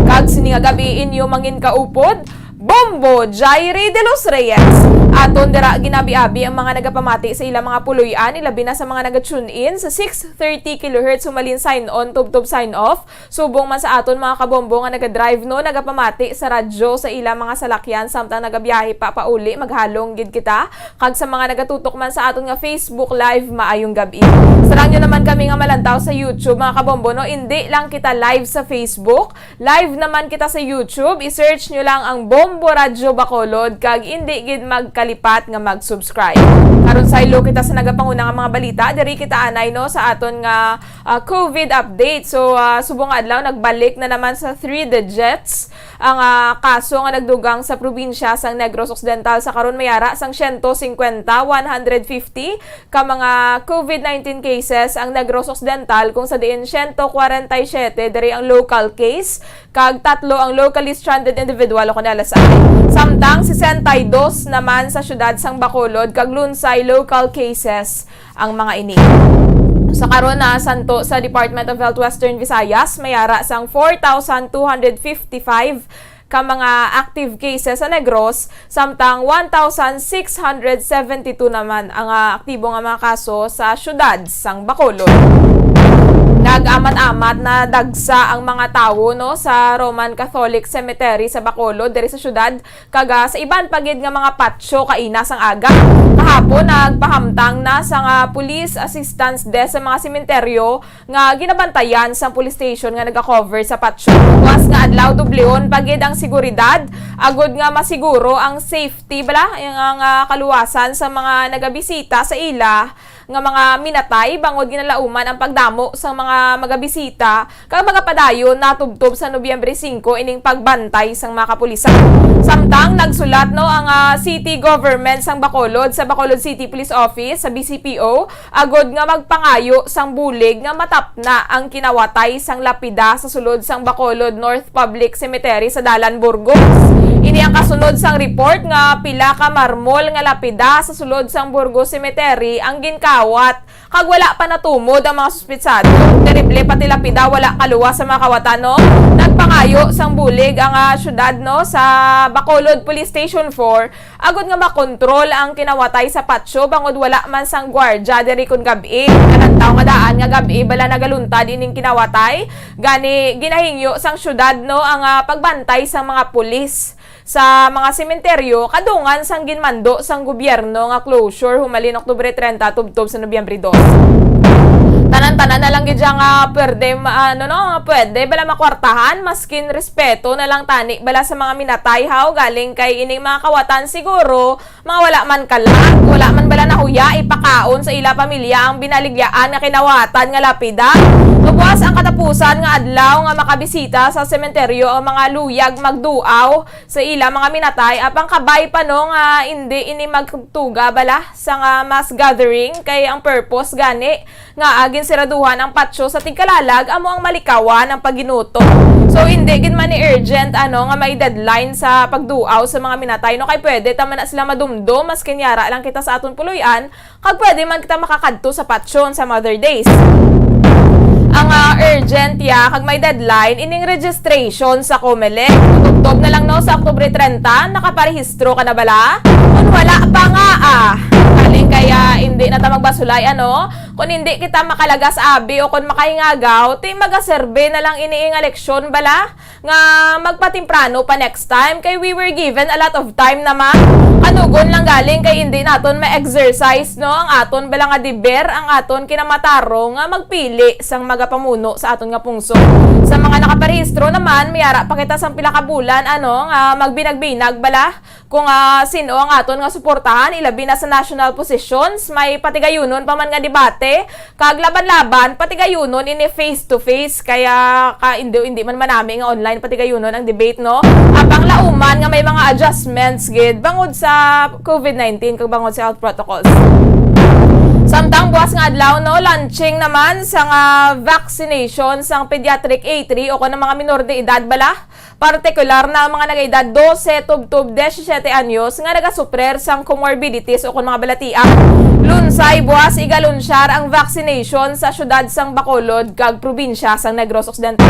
Kag sining nga gabi inyo mangin kaupod, Bombo Jairi de los Reyes. Aton dira ginabi-abi ang mga nagapamati sa ilang mga puloy-an, ilabi na sa mga naga-tune in sa 630 kHz sumalin sign on, tub-tub sign off. Subong man sa aton mga kabombo nga naga-drive no, nagapamati sa radyo sa ilang mga salakyan samtang nagabiyahe pa pauli, maghalong gid kita. Kag sa mga nagatutok man sa aton nga Facebook Live, maayong gabi. Sarang nyo naman kami nga malantaw sa YouTube mga kabombo no, hindi lang kita live sa Facebook, live naman kita sa YouTube. I-search nyo lang ang Bombo Radyo Bacolod kag hindi gid magkalipat nga mag-subscribe. Karon sa ilo kita sa nagapanguna nga mga balita, diri kita anay no sa aton nga COVID update. So subong adlaw nagbalik na naman sa 3 digits ang kaso nga nagdugang sa probinsya sang Negros Occidental sa karon mayara sang 150 ka mga COVID-19 cases ang Negros Occidental, kung sa diin 147 diri ang local case kag 3 ang locally stranded individual o kanala sa samtang 62 naman sa syudad sang Bacolod kag lunsay local cases ang mga ini. Sa karon na santo sa Department of Health Western Visayas, mayara sang 4,255 ka mga active cases sa Negros, samtang 1,672 naman ang aktibo nga mga kaso sa syudad sang Bacolod. Nag-amat-amat na dagsa ang mga tawo no sa Roman Catholic Cemetery sa Bacolod diri sa syudad kaga sa iban pagid nga mga patsyo kaina sang aga. Kahapon nagpahamtang na sa police assistance desk sa mga sementeryo nga ginabantayan sa police station nga naga-cover sa patsyo. Was nga adlaw dubleon pagid ang seguridad agud nga masiguro ang safety bala ang kaluwasan sa mga nagabisita sa ila nga mga minatay bangod ginalauman ang pagdamo sa mga magabisita kag mga padayon natubtob sa Nobyembre 5 ining pagbantay sang mga kapulisan. Samtang nagsulat no ang city government sang Bacolod sa Bacolod City Police Office sa BCPO agod nga magpangayo sang bulig nga matapna ang kinawatay sang lapida sa sulod sang Bacolod North Public Cemetery sa Dalan, Burgos. Ini ang kasunod sang report nga pila ka marmol nga lapida sa sulod sang Burgos Cemetery ang ginkawat kag wala pa natumod ang mga suspitsado. Terrible pati lapida wala kaluwa sa mga kawatan no. Nagpangayo sang bulig ang syudad no sa Bacolod Police Station 4 agud nga makontrol ang kinawatay sa patsyo bangod wala man sang gwardya diri kun gabi. Kanantaw nga daan nga gabi bala nagaluntad ining kinawatay gani ginahingyo sang syudad no ang pagbantay sa mga pulis sa mga sementeryo kadungan sang ginmando sang gobyerno nga closure humalin Oktubre 30 tubtob sa Nobyembre 2. Tanan-tanan na lang gid nga pwede pwede bala makwartahan maskin respeto na lang tani bala sa mga minatay haw galing kay ining mga kawatan siguro mga wala man kalag, wala man bala nahuya ipakaon sa ila pamilya ang binaligyaan nga kinawatan nga lapida. Lubuas ang katapusan nga adlaw nga makabisita sa sementeryo ang mga luyag magduaw sa ila mga minatay apang kabay pa no nga hindi ini magtuga bala sa nga mass gathering kay ang purpose gani nga agin siraduhan ang patsyo sa tigkalalag amo ang malikawan ang paginuto. So hindi gid man ni urgent nga may deadline sa pagduaw sa mga minatay no kay pwede tama na sila madumdum mas kenyara lang kita sa aton puloy-an kag pwede man kita makakadto sa patsyon sa Mother Days. Ang urgent kag may deadline ining registration sa COMELEC. Tutugtog na lang no sa Oktubre 30 nakaparehistro ka na bala? Kung wala pa nga kaling kaya hindi na ta magbasulay kung hindi kita makalagas abi o kung makahingagaw ti magaserbe na lang iniing eleksyon bala nga magpatimprano pa next time kay we were given a lot of time naman. Kanugon lang galing kay hindi naton ma-exercise no ang aton bala nga deber ang aton kinamataro nga magpili sang magapamuno sa aton nga pungso. Sa mga nakaparehistro naman mayara pa kita sang pila ka bulan nga magbinag-binag bala kung sino ang aton nga suportahan ilabi na sa national positions may patigayunon pa man nga debate debate kag laban-laban pati gayunon ini face to face kaya hindi man manami nga online pati gayunon ang debate no. Apang lauman nga may mga adjustments gid bangod sa COVID-19 kag bangod sa health protocols. Samtang buwas nga adlaw no, launching naman sa nga vaccination sang pediatric A3 o kuno mga minor de edad bala, partikular na mga nagaedad 12 tubtub 17 anyos nga nagasuprer sang comorbidities o kuno mga balatian. Lunsay buwas igalunsyar ang vaccination sa syudad sang Bacolod kag probinsya sang Negros Occidental.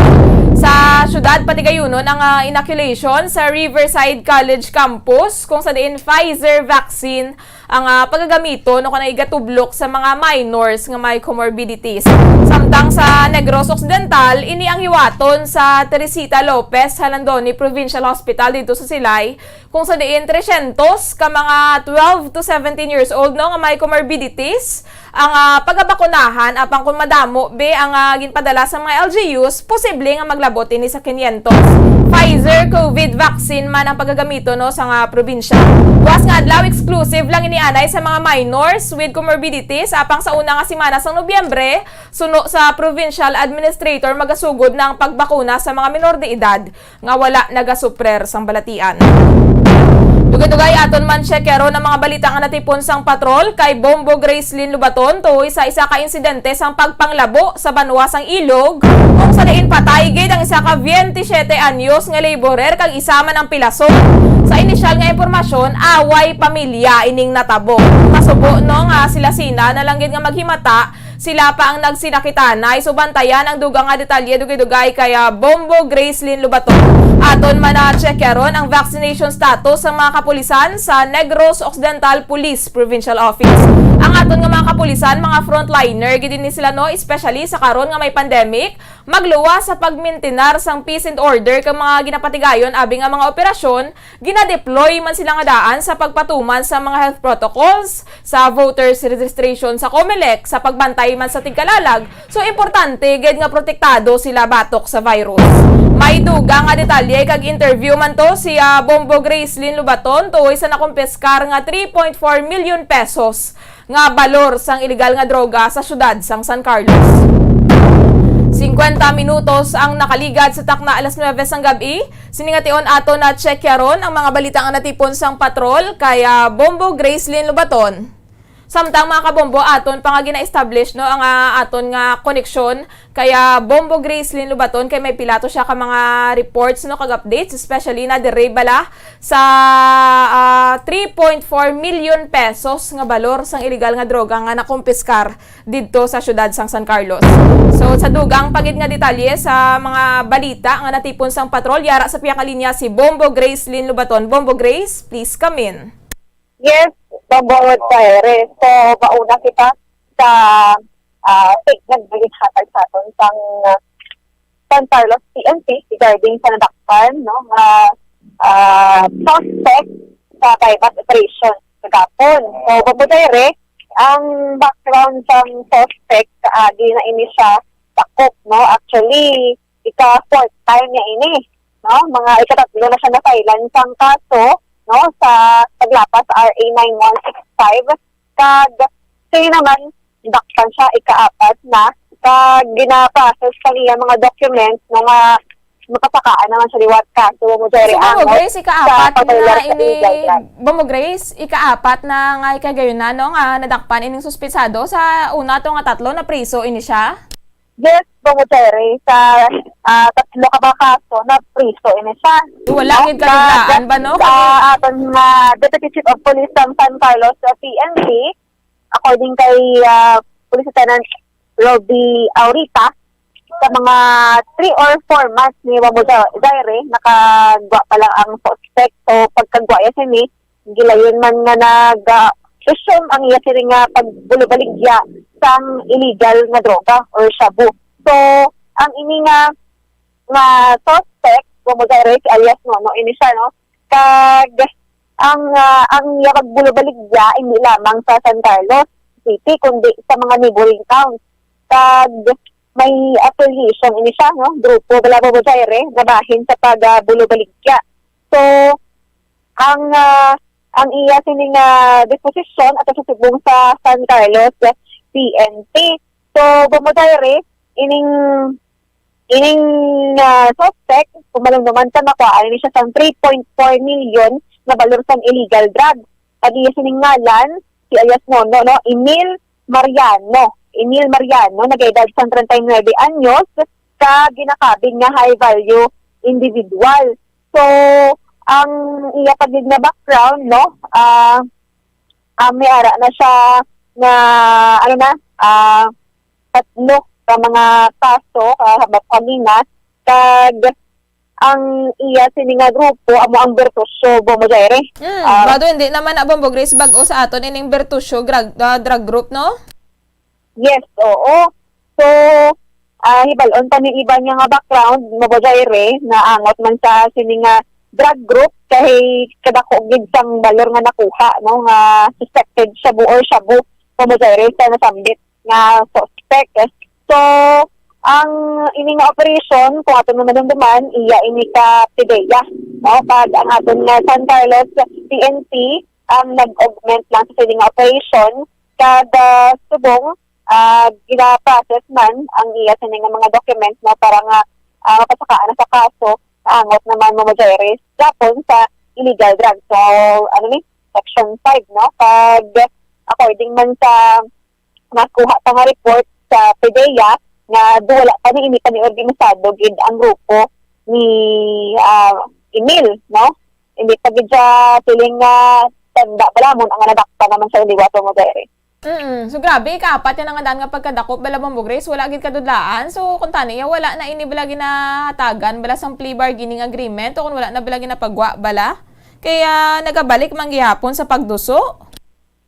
Sa syudad pati gayunon ang inoculation sa Riverside College campus kung sa diin Pfizer vaccine ang pagagamiton o kanang igatublok sa mga minors nga may comorbidities. Samtang sa Negros Occidental, ini ang hiwaton sa Teresita Lopez Halandoni Provincial Hospital dito sa Silay kung sa diin 300 ka mga 12 to 17 years old no nga may comorbidities ang pagabakunahan apang kung madamo be ang ginpadala sa mga LGUs posible nga maglabot ini sa 500 Pfizer COVID vaccine man ang pagagamito no sa probinsya. Buwas nga adlaw exclusive lang inianay sa mga minors with comorbidities apang sa una nga semana sa Nobyembre suno sa provincial administrator magasugod ng pagbakuna sa mga minor de edad nga wala nagasuprer sang balatian. Dugay-dugay aton man checkero ng mga balita nga natipon sang patrol kay Bombo Gracelyn Lubaton to isa ka insidente sang pagpanglabo sa banwa sang ilog kung sa diin patay gid ang isa ka 27 anyos nga laborer kag isa man ang pilason. Sa inisyal nga impormasyon, away pamilya ining natabo. Masubo no nga sila sina na lang gid nga maghimata sila pa ang nagsinakitanay so bantayan ang dugang nga detalye dugay-dugay kaya Bombo Gracelyn Lubaton. Aton man na checkeron ang vaccination status sa mga kapulisan sa Negros Occidental Police Provincial Office. Ang aton nga mga kapulisan, mga frontliner, gid ni sila no, especially sa karon nga may pandemic, magluwa sa pagmintinar sang peace and order kang mga ginapatigayon abi nga mga operasyon, ginadeploy man sila nga daan sa pagpatuman sa mga health protocols, sa voters registration sa COMELEC, sa pagbantay man sa tigkalalag. So importante gid nga protektado sila batok sa virus. May dugang nga detalye kag interview man to si Bombo Gracelyn Lubaton tuoy sa nakumpeskar nga 3.4 million pesos nga balor sang illegal nga droga sa syudad sang San Carlos. 50 minutos ang nakaligad sa takna alas 9 sang gabi. Siningation ato na check yaron ang mga balita nga natipon sang patrol kaya Bombo Gracelyn Lubaton. Samtang mga kabombo aton pa nga gina-establish no ang aton nga koneksyon kaya Bombo Gracelyn Lubaton kay may pilato siya ka mga reports no kag updates especially na dire bala sa 3.4 million pesos nga balor sang illegal nga droga nga nakumpiskar didto sa syudad sang San Carlos. So sa dugang pagid nga detalye sa mga balita nga natipon sang patrol yara sa piyaka linya si Bombo Gracelyn Lubaton. Bombo Grace, please come in. Yes, babawad sa ere. So, mauna kita sa fake nagbalihatag sa aton sang San Carlos PNP regarding sa nadakpan, no? Suspect sa kaibat operation sa Gapon. So, babawad sa ere, ang background sa suspect kaagi na ini siya takop, no? Actually, ika-fourth time niya ini, no? Mga ikatatlo na siya na-filan sang kaso, no, sa paglapas RA 9165 kag sa'yo naman dakpan siya ikaapat na kag gina-process kaniya mga documents nga makapakaan naman sa liwat kaso mo dere Bombo Grace ikaapat na ini Bombo Grace ikaapat na nga ikagayon na no nga nadakpan ining suspetsado sa una to nga tatlo na priso ini siya. Yes, Bongoteri, sa tatlo ka ba kaso na priso ini siya. Wala gid kaluglaan ba no? Aton Deputy Chief of Police ng San Carlos PNP, according kay Police Lieutenant Robbie Aurita, sa mga 3 or 4 months ni Bongoteri, nakagwa pa lang ang suspect. So pagkagwa ya sini, gilayon man nga nag-resume ang iya sini nga pagbulubaligya sang illegal nga droga or shabu. So, ang ini nga suspect, Bumagare, si alias Nono, ini siya, no? Kag, ang pagbulubaligya, hindi lamang sa San Carlos City, kundi sa mga neighboring towns. Kag, may affiliation, ini siya, no? Grupo, wala Bumagare, nabahin sa pagbulubaligya. So, ang iya sining disposisyon at sa subong sa San Carlos PNP. So, bumudayre, ining suspect, kumalungduman sa makuhaan ni siya sa 3.4 million na balor sa illegal drug. Pag iya siningalan, si alias Nono, no? Emil Mariano, nag-edad sa 39 anyos, ka ginakabing nga high value individual. So, ang iya pagig na background, no? May ara na siya na, tatlo sa mga kaso, habang kanina, kag ang iya sininga grupo, amo ang Bertusyo Bomodere. Bado hindi naman na Bombo Grace bago sa aton ining Bertusyo drug group, no? Yes, oo. So, hibalon pa ni iba niya nga background, Bomodere, na angot man sa sininga drug group, kahit kadako gid sang balor nga nakuha, no? Nga suspected shabu or shabu, Bomodere, sa nasambit nga suspect. So, ang ini nga operation, kung aton naman duman, iya ini ka PIDEA. No? Pag ang aton nga San Carlos PNP, nag-augment lang sa sining operation, kada subong, gina-process man ang iya sining mga documents na para nga mapasakaan na sa kaso, angot naman mo Jairus, Japon sa illegal drugs. So, Section 5, no? Pag according man sa nakuha pa nga report sa PIDEA, nga wala pa ni ini pa ni organisado gid ang grupo ni Emil, no? Hindi pa gid siya piling tanda balamon ang nadakta naman sa liwato mo dire. So grabe, kaapat yan ang daan nga pagkadakop bala Bombo Grace, wala gid kadudlaan. So kung tani wala na ini bala ginahatagan bala sang plea bargaining agreement o kung wala na bala ginapagwa bala. Kaya nagabalik man gihapon sa pagduso.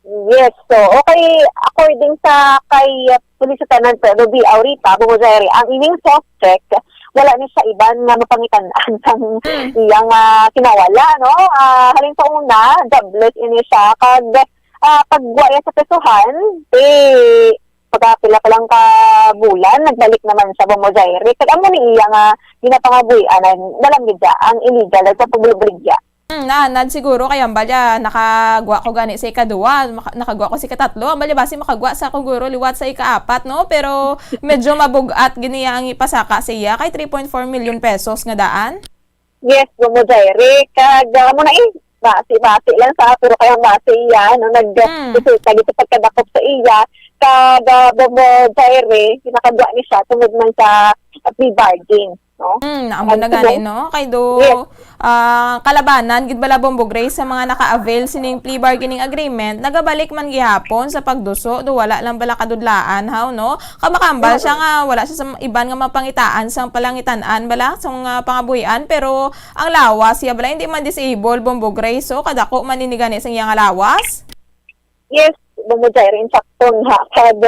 Yes, so okay, according sa kay Police Lieutenant Ruby Aurita, Bumuzeri, ang ining suspect, wala ni siya iban nga mapangitan-an sang iyang kinawala, no? Halin sa una, jobless ini siya, kag pagwaya sa pesuhan, pagkapila pa lang ka bulan, nagbalik naman sa Bumuzeri, kag amo ni iya nga ginapangabuyanan, dalang gidya, ang illegal at sa pagbubrigya. Naanad siguro kaya balya nakagwa ko gani sa ika-2, nakagwa ko sa ika-3, balya basi makagwa sa kuguro liwat sa ika-4, no? Pero medyo mabugat giniya ang ipasaka sa iya kay 3.4 million pesos nga daan. Yes, Bumuzeri, kag mo na basi lang sa pero kaya basi iya, no? Nag-resulta dito pagkadakop sa iya, kag Bumuzeri, nakagwa ni siya tungod man sa plea bargain. No? Naamo na gani, no? Kay do kalabanan gid bala Bombo Grace sa mga naka-avail sining plea bargaining agreement, nagabalik man gihapon sa pagduso do wala lang bala kadudlaan haw, no? Kamakambal siya nga wala siya sa iban nga mapangitaan sang palangitan-an bala sa mga pangabuhian, pero ang lawas siya bala hindi man disable Bombo Grace, so kadako man ini gani sang iya nga lawas. Yes, Bumuzeri insakton ha. Kag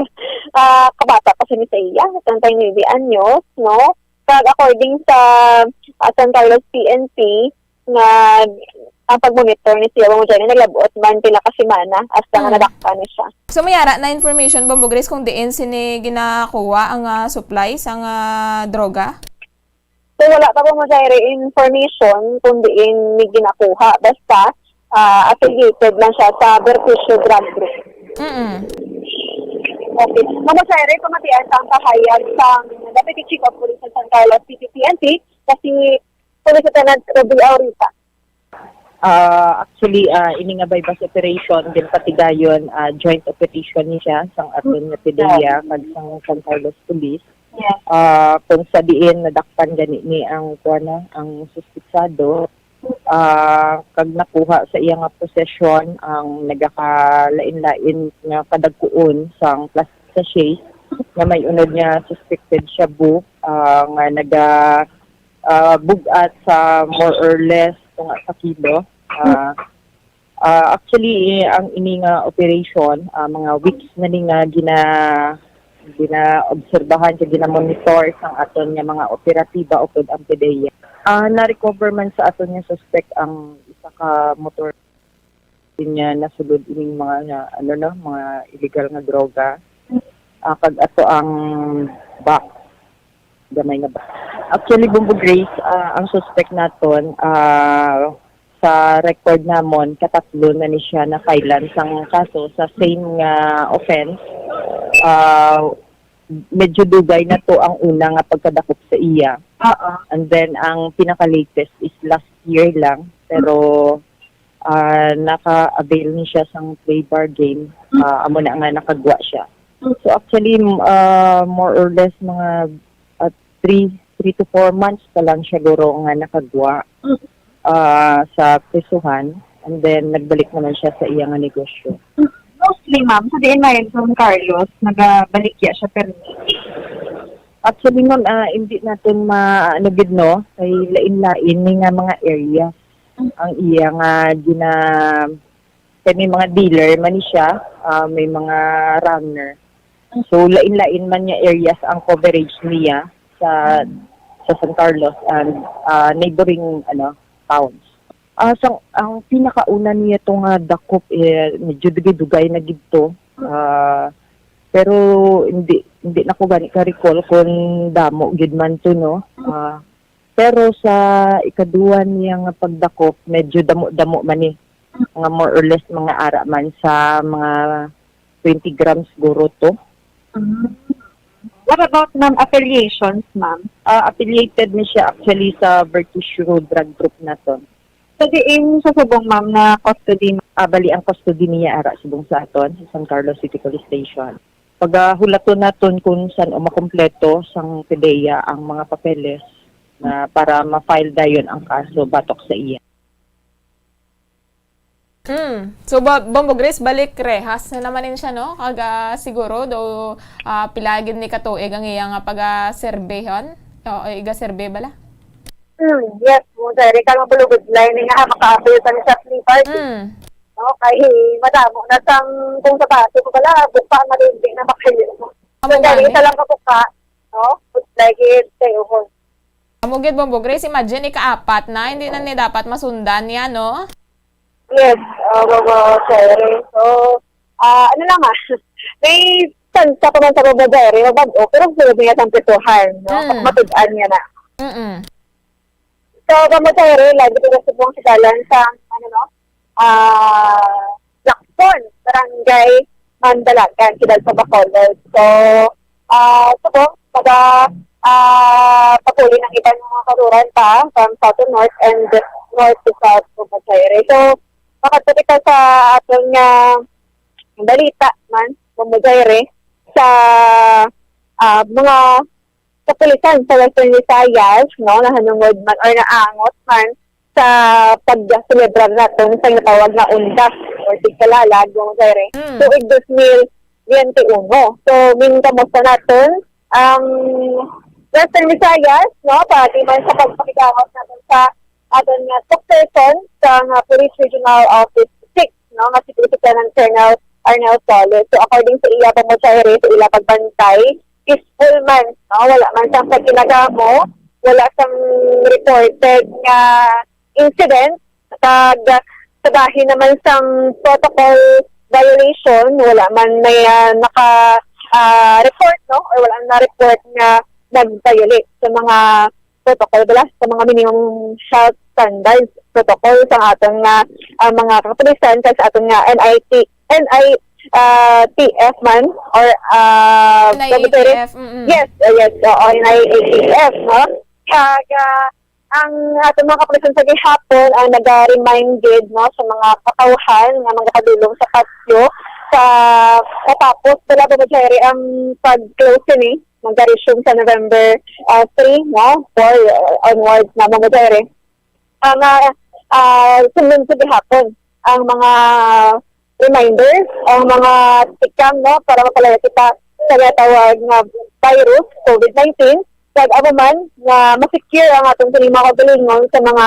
kabata pa si iya, 39 anyos, no? Kag according sa San Carlos PNP, nga ang pag-monitor ni siya Bumuzeri, naglabot man pila ka semana hasta nga nadakta ni siya. So mayara na information Bombo Grace kung diin sini ginakuha ang supply sang droga? So wala pa Bumuzeri information kung diin ni ginakuha, basta affiliated lang siya sa Bertusyo Drug Group. Okay. Bumuzeri, pamatian sa ang kahayag sa Deputy Chief of Police ng San Carlos PNP, kasi Police Lieutenant Ruby Aurita. Actually, ini nga bypass operation, din patigayon, joint operation ni siya sang aton nga PIDEA kag sang San Carlos Police. Yes. Kung sa diin nadakpan gani ni ang ang suspitsado, kag nakuha sa iya nga posesyon ang nagakalain-lain nga kadagkuon sang plastic sachet nga may unod nga suspected shabu nga bugat sa more or less sa kilo. Actually, ang ini nga operation, mga weeks na ni nga gina-obserbahan, gina-monitor sang aton nga mga operatiba o ang PIDEA. Na-recover man sa aton nga suspect ang isa ka motor niya nasulod ining mga mga illegal nga droga. Kag ato ang box, gamay nga box. Actually, Bombo Grace, ang suspect naton sa record namon katatlo na ni siya na filean sang kaso sa same nga offense medyo dugay na to ang una nga pagkadakop sa iya. And then ang pinaka-latest is last year lang, pero naka-avail ni siya sang play bar game. Amo na nga nakagwa siya. So actually more or less mga 3 to 4 months pa lang siya guro nga nakagwa sa prisuhan, and then nagbalik naman siya sa iya nga negosyo. Mostly, ma'am, sa diin na Don Carlos, nagabalikya siya pero Actually nun, hindi natin maanugid no, kay lain-lain ni nga mga area. Ang iya nga kay may mga dealer man siya, may mga runner. So lain-lain man niya areas ang coverage niya sa San Carlos and neighboring towns. Ang pinakauna niya itong dakop, medyo dugay na gito. Pero hindi na ko gani ka-recall kung damo gid man to, no? Pero sa ikaduha niya nga pagdakop, medyo damo man ni. Mga more or less mga ara man sa mga 20 grams guro to. What about, ma'am, affiliations, ma'am? Affiliated ni siya actually sa Virtus Road Drug Group na to. Sa diin sa subong, ma'am, na custody, Bali ang custody niya ara subong sa aton sa San Carlos City Police Station. Pag hulaton naton kung saan makumpleto sang PDEA ang mga papeles na para ma-file dayon ang kaso batok sa iya. So, Bombo Grace, balik rehas na naman siya, no? Kaga siguro, do pilagid ni Katuig ang iyang pag-serbehon. O, iga-serbe bala? Yes, mo dahil ka mga bulugod line nga maka-appeal sa sa free party. No, kay madamo na sang kung sa baso ko pala, buka na rin na makaili mo. So, dahil isa lang kapuka, no? But like it, kayo ko. Amugid, Bombo Grace, imagine, ika-apat na, hindi na ni dapat masundan yan, no? Yes, sorry. So, ano lang may tansa ko man sa babadari, mabago, pero sunod niya sa pituhan, no? Matudaan niya na. So, babadari, lagi ko na subong sigalan sa, Lakson, Barangay Mandalagan, Kidal sa Bacolod. So, patuloy ng ibang mga karuran pa from south to north and north to south po Bumayre. So, makatapit sa atong balita man po Bumayre sa mga kapulisan sa Western Visayas, no, nahanungod man or naangot man sa pag-celebrar natin sa natawag na undas or tigkalalag po Bumayre. So, 2021. So, kamusta natin ang Western Visayas, no, pati man sa pagpakikakos natin sa aton nga spokesperson sa Police Regional Office 6, no, nga si Lieutenant Colonel Arnel Solis. So, according sa iya Bumayre, sa iya pagbantay, peaceful man, no, wala man siyang pagkinagamo, wala siyang reported nga incident, sa dahil naman siyang protocol violation, wala man may report, no, or wala na report nga nag-violate sa mga protocol sa mga minimum health standards protocol sa atong mga kapulisan sa atong NIATF man or NIATF. Yes, NIATF, no? Ang atong mga kapulisan sa gihapon ang nag-reminded, no, sa mga katawhan nga mga kadulong sa patio sa katapos pala Bumayre ang pag-close ni mag-resume sa November 3, no, 4 onwards na Bumayre. Ang sunod sa gihapon ang mga reminders, ang mga tikam, no, para mapalaya kita sa tawag nga virus, COVID-19, kag man nga ma-secure ang atong sinima kagalingon sa mga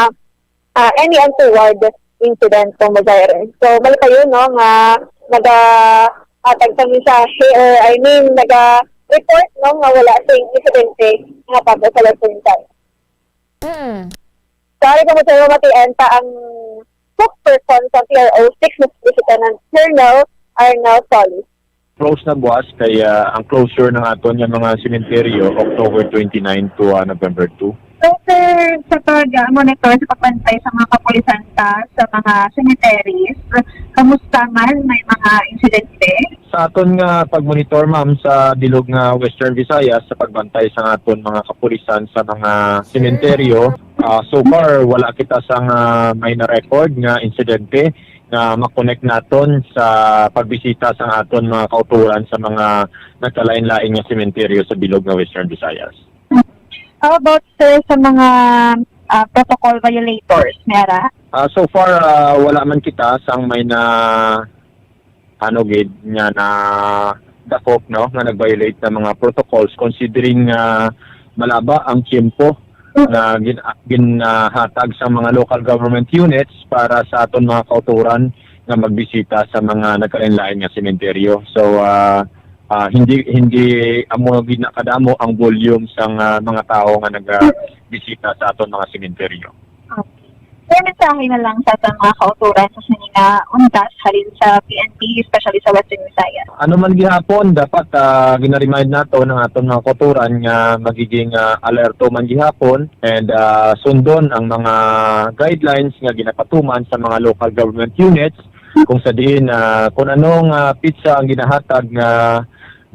any untoward incident sa Bumayre. So, mali kayo, no, nga nag-tagtang mensahe or nag-report, no, nga wala sa incidente nga pagka sa Western Visayas. Sorry ko mo sa matienta ang spokesperson sa PRO 6 na Lieutenant Colonel Arnel Solis. Close na buwas kaya ang closure ng aton yung mga sementeryo October 29 to November 2. So, sir, sa pag-monitor sa pagbantay sa mga kapulisanta sa mga cemeteries, kamusta man, may mga insidente? Sa aton nga pag-monitor, ma'am, sa bilog nga Western Visayas sa pagbantay sa aton mga kapulisan sa mga sementeryo, so far wala kita sa may na-record nga insidente na makonect naton sa pagbisita sa aton mga kauturan sa mga nagkalain-laing nga sementeryo sa bilog nga Western Visayas. How about, sir, sa mga protocol violators, Mera? So far wala man kita sang may na gid nga na dakop no nga nag-violate ng mga protocols considering malaba ang tiempo na ginhatag sa mga local government units para sa aton mga kauturan nga magbisita sa mga nagkalain-lain nga sementeryo. So hindi amo ginakadamo ang volume sang mga tao nga nagbisita sa aton mga sementeryo. Sir, mensahe na lang sa mga kauturan sa sinina undas halin sa PNP, especially sa Western Visayas. Ano man gihapon, dapat gina-remind nato ng aton mga kauturan nga magiging alerto man gihapon and sundon ang mga guidelines nga ginapatuman sa mga local government units kung sa diin kung anong pizza ang ginahatag nga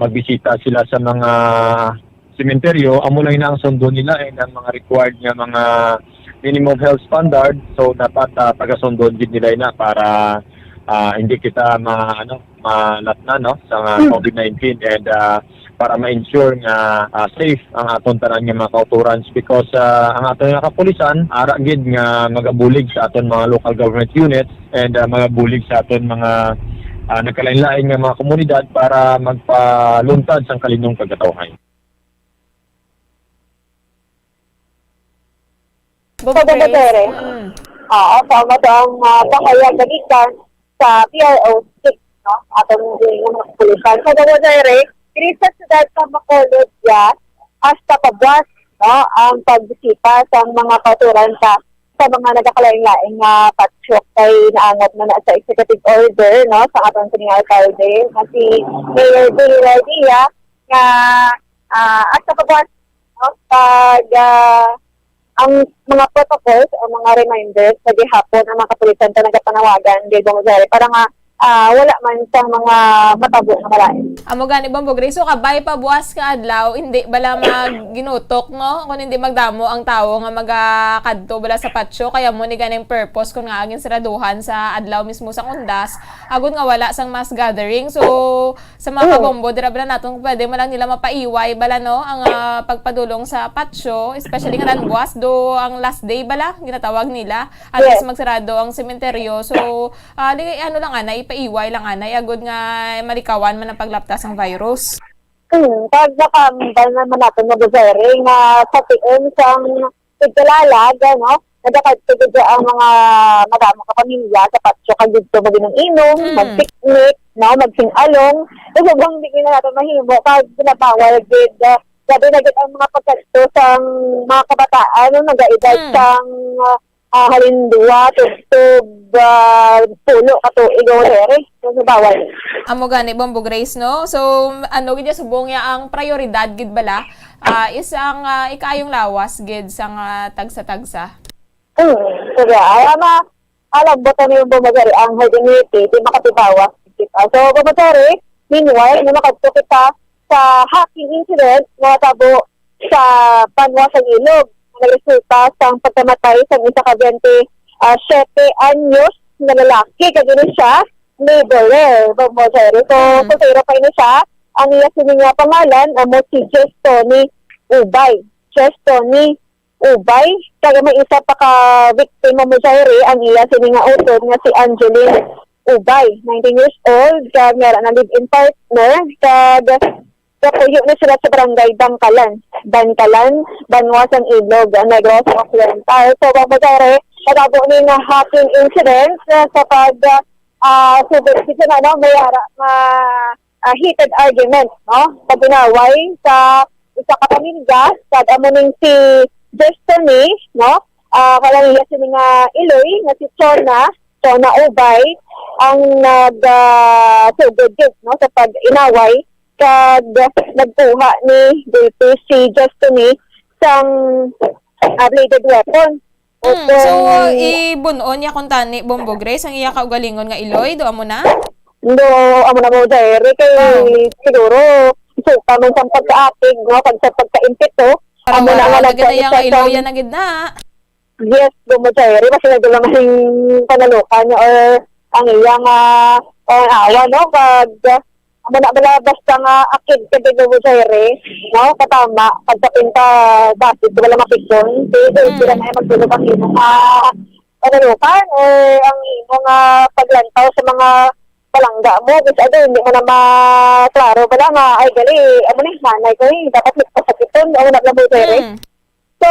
magbisita sila sa mga sementeryo, amo lang na ang sundon nila ay ang mga required nga mga minimum health standard, so dapat taga-sundon din nila na para hindi kita malatna no sa COVID-19 and para ma-ensure nga safe ang aton tanan nga mga kauturans because ang aton nga kapulisan ara gid nga magabulig sa aton mga local government units and magabulig sa aton mga nagkalain-lain nga mga komunidad para magpaluntad sang kalinong kagatawhan. Pagbabatere. Oo, sama ang pakayag nagikan sa PRO 6, no? Atong mga kapulisan. Pagbabatere, sa siyudad sa Bacolod ya, hasta pabwas, no? Ang pagbisita sa mga kauturan sa mga nagkakalain-laing patsok kay naangat na sa executive order, no? Sa atong sining alcalde, na si Mayor Billy Garcia, nga hasta pabwas, no? Pag ang mga protocols o mga reminders sa gihapon ang mga kapulisan na nagpanawagan di Bongzari para nga wala man sang mga matabo na malain. Amo gani Bombo Grace, so kabay pa buwas ka adlaw, hindi bala maginutok no kung hindi magdamo ang tawo nga magakadto bala sa patio kaya mo ni ganing purpose kung nga agin siraduhan sa adlaw mismo sa undas agon nga wala sang mass gathering. So sa mga kabombo dira bala naton pwede man lang nila mapaiway bala no ang pagpadulong sa patio, especially nga ran buwas do ang last day bala ginatawag nila alas magsarado ang sementeryo. So ano lang ana ipaiway lang anay agud nga malikawan man ang paglaptas ng virus. Pag nakambal naman natin na Buzere nga sa tiin sang tigkalalag, no? Nagkakatugod ang mga madamo ka pamilya sa patio kagid to mag-inom, mag-picnic, no? Magsingalong. So bang di na natin mahimo pag binabawal gid gabi na gid ang mga pagkadto sang mga kabataan no nagaedad sang halimbawa, pulo kato igorere. So, bawal. Amo gani Bombo Grace, no? So, gid subong ya ang prioridad gid bala is ang ikayong lawas gid sang tagsa-tagsa. Alam mo tayo yung bumagari ang herd immunity, di makatibawas kita. So, bumagari, meanwhile, makadto kita sa hacking incident na tabo sa Panwa sa Ilog. Nagresulta sa pagkamatay sa isa ka 27 anyos na lalaki. Kagini siya, laborer. So, kusira pa ina siya. Ang iya sininga pangalan, mo si Jestoni Ubay. Jestoni Ubay. Kaya may isa pa ka-victim mo Jairi, ang iya sininga utod nga si Angeline Ubay. 19 years old. Kaya meron na live-in partner. Kapuyo na sila sa barangay Bangkalan, Banwasan Ilog, Negros Occidental. So, babagare, nagabo ni na hacking incident sa may heated argument, no? Pagginaway sa isa ka pamilya, sa amuning si Destiny, no? Kalangya si nga Iloy, na si Chona Ubay, ang nag-sugod no? Sa pag-inaway, kag nagkuha ni DP si Justini sang bladed weapon. So, ibunon niya kung tani, Bombo Grace, ang iya kaugalingon nga Iloy, doon mo na? No, amo na mo dere kay siguro suka man sa pagkaapig, no, pag sa pagka-impit to. Amo na nga nagada yung Iloy yan nagid na. Yes, gumo dere kasi nagdala mahing panalukan niya or ang iyang awa, no, pag amo na bala basta nga akid kay gumo dere, no, katama pag sa pinta dapat wala mapikon, sila na magdulog ang imong panalukan or ang imong paglantaw sa mga palangga mo, kasi hindi mo na maklaro pala nga, ay gali, amo ni, nanay ko dapat nagpasakiton, o naglabo sa'yo. So,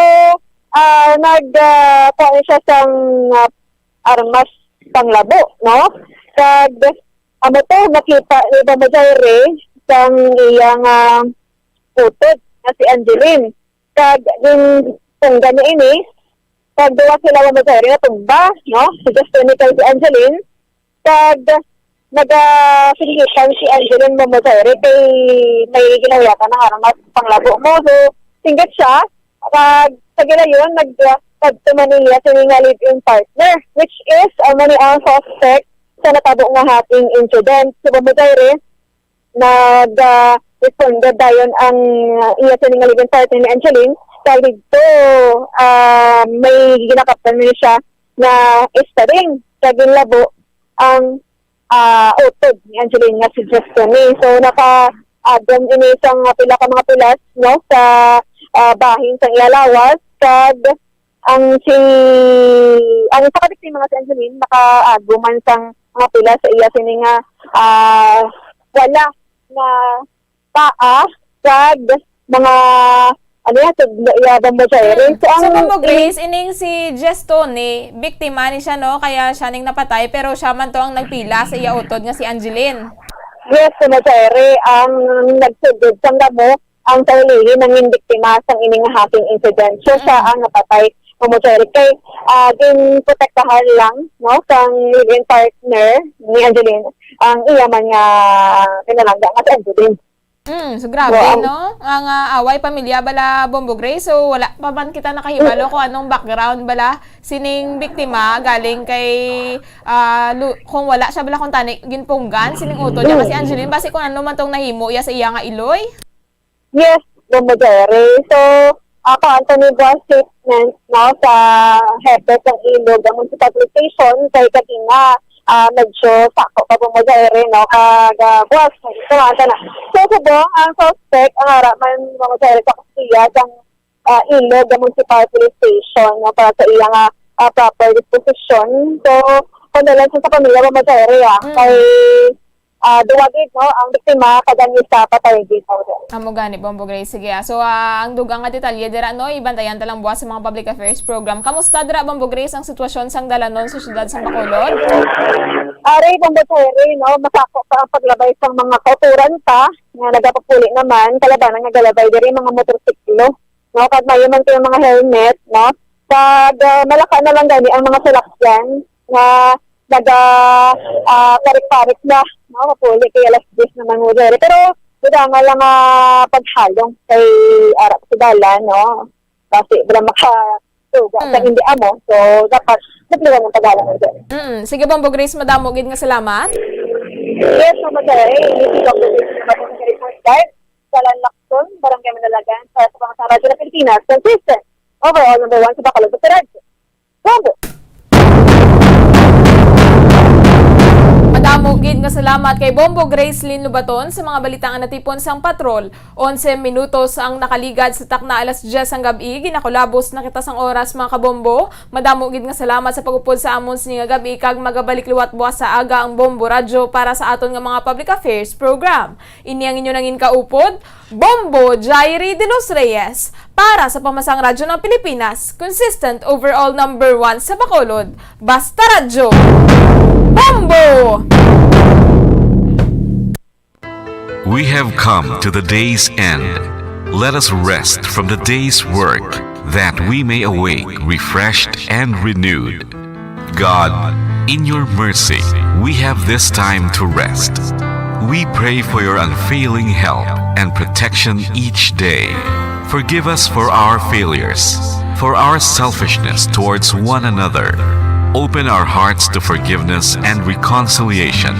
nagpaano siya sang armas panglabo, no? Kag, amo to, nakita, iba mo sa'yo, sang iyang utod na si Angeline. Kag, yung tungga niya ini, kag duwa sila mo sa'yo na tumba, no? Si Justin si Angeline. Kag, nag-sinigitan si Angeline Momotere kay may ginawiyatan ng aramas panglabo mo. So, singgat siya. Sa gila yun, nagtagtuman niya sa nga live-in partner, which is mani ang suspect sa natabo nga hating incident. So, Momotere, nag-responded dayon ang iya sa nga live-in partner ni Angeline. Dahil dito, may ginakaptan niya siya na istaring sa ginlabo ang utod ni Angeline nga si Justine. So, naka-adon ini isang pila ka mga pilas, no, sa bahin sa Iyalawas. Kag, ang sa kabiktima nga si Angeline, naka-aguman sang mga pilas sa iya sini nga wala na paa, kag mga ano yan, So, Bombo Grace, ining si Justine, biktima ni siya, no? Kaya siya ning napatay, pero siya man to ang nagpila sa iya utod nga si Angeline. Yes, Sumasere, ang nagsugod sang gamo, ang saulihin ng biktima sang ining hating incident. So, siya ang napatay, Sumasere. Kay, protektahan lang, no? Sang living partner ni Angeline, ang iya man nga pinalangga nga si Angeline. So grabe, no? Ang away pamilya bala, Bombo Grace. So wala pa man kita nakahibalo kung anong background bala sining biktima galing kay kung wala siya bala kung tani ginpunggan sining utod niya kasi Angeline base kung ano man tong nahimo iya sa iya nga Iloy. Yes, Bombo Grace. So ako Anthony Boss statement, no, sa hepe ng Ilog ang municipal station kay katina medyo sako pa po mo dahil, no, kag-buwas, kumasa na. So, subong, ang suspect, ang haraman mo dahil sa Kastilla, ang Ilog, ang municipal police station, no, para sa iyang proper disposition. So, kung nalang sa pamilya mo dahil, kay duwagid, no, ang biktima, kadangisa, patay dito. Amo gani, Bombo Grace. Sige, so, ang dugang nga detalye, dira, no, ibantayan talang buwas sa mga public affairs program. Kamusta, dira, Bombo Grace, ang sitwasyon sang dalanon sa syudad sang Bacolod? Aray, Bombo Grace, no, masako pa ang paglabay sa mga kauturan pa, nga nagapapuli naman, kalabanan nga galabay, diri mga motorsiklo, no, kag mayo man kayo mga helmet, no, kag malaka na lang gani ang mga salakyan, nga parik-parik na, no, mapuli kay alas 10 naman mo dere. Pero, nga lang paghalong kay Arap Sudala, no, kasi wala makasuga sa hindi amo, so dapat napliwan ng paghalong mo dere. Sige, Bombo Grace, madamo gid nga salamat. Yes, so madere, hindi ko Dr. Grace na matong sa report guard, sa Lanlakson, Barangay Manalagan, sa Pangasang Radyo ng Pilipinas, consistent, overall number 1 sa Bacolod sa Radyo. Bombo! Madamo gid nga salamat kay Bombo Grace Lynn Lubaton sa mga balitang natipon sang patrol. 11 minutos ang nakaligad sa takna alas 10 ang gabi. Ginakulabos na kita sang oras mga kabombo. Madamo gid nga salamat sa pagupod sa amon sini nga gabi kag magabalik liwat buwas sa aga ang Bombo Radyo para sa aton nga mga public affairs program. Ini ang inyo nangin kaupod, Bombo Jairi de los Reyes para sa Pamasang Radyo ng Pilipinas, consistent overall number 1 sa Bacolod. Basta Radyo! Bombo! We have come to the day's end. Let us rest from the day's work, that we may awake refreshed and renewed. God, in your mercy, we have this time to rest. We pray for your unfailing help and protection each day. Forgive us for our failures. for our selfishness towards one another. Open our hearts to forgiveness and reconciliation.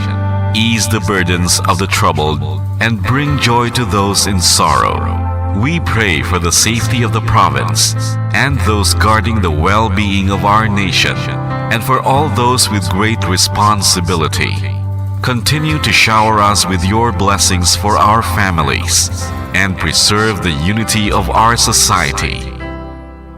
Ease the burdens of the troubled and bring joy to those in sorrow. We pray for the safety of the province and those guarding the well-being of our nation, and for all those with great responsibility. Continue to shower us with your blessings for our families and preserve the unity of our society.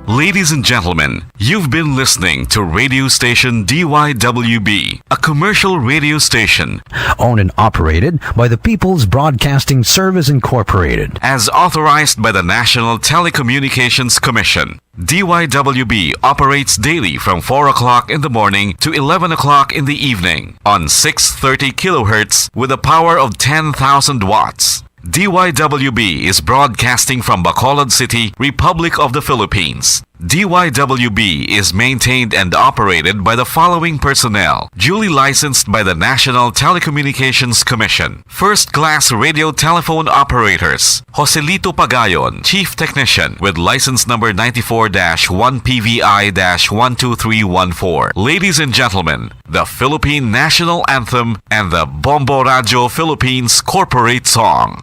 Ladies and gentlemen, you've been listening to radio station DYWB, a commercial radio station Owned and operated by the People's Broadcasting Service Incorporated. as authorized by the National Telecommunications Commission. DYWB operates daily from 4 o'clock in the morning to 11 o'clock in the evening on 630 kilohertz with a power of 10,000 watts. DYWB is broadcasting from Bacolod City, Republic of the Philippines. DYWB is maintained and operated by the following personnel, duly licensed by the National Telecommunications Commission. First-class radio telephone operators, Joselito Pagayon, Chief Technician, with license number 94-1PVI-12314. Ladies and gentlemen, the Philippine National Anthem and the Bombo Radio Philippines Corporate Song.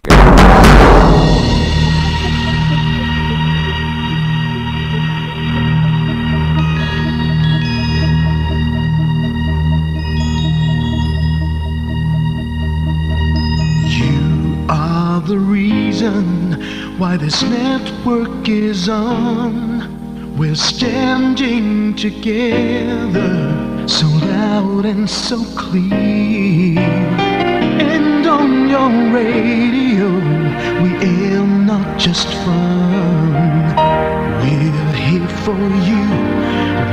The reason why this network is on. We're standing together, so loud and so clear. And on your radio, we aim not just fun. We're here for you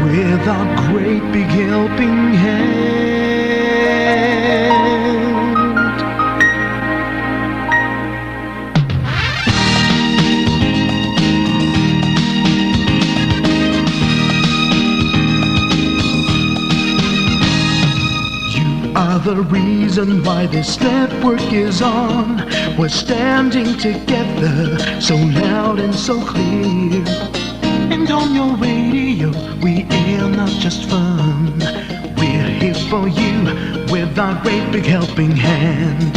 with our great big helping hand. Are the reason why this network is on. We're standing together, so loud and so clear. And on your radio, we air not just fun. We're here for you with our great big helping hand.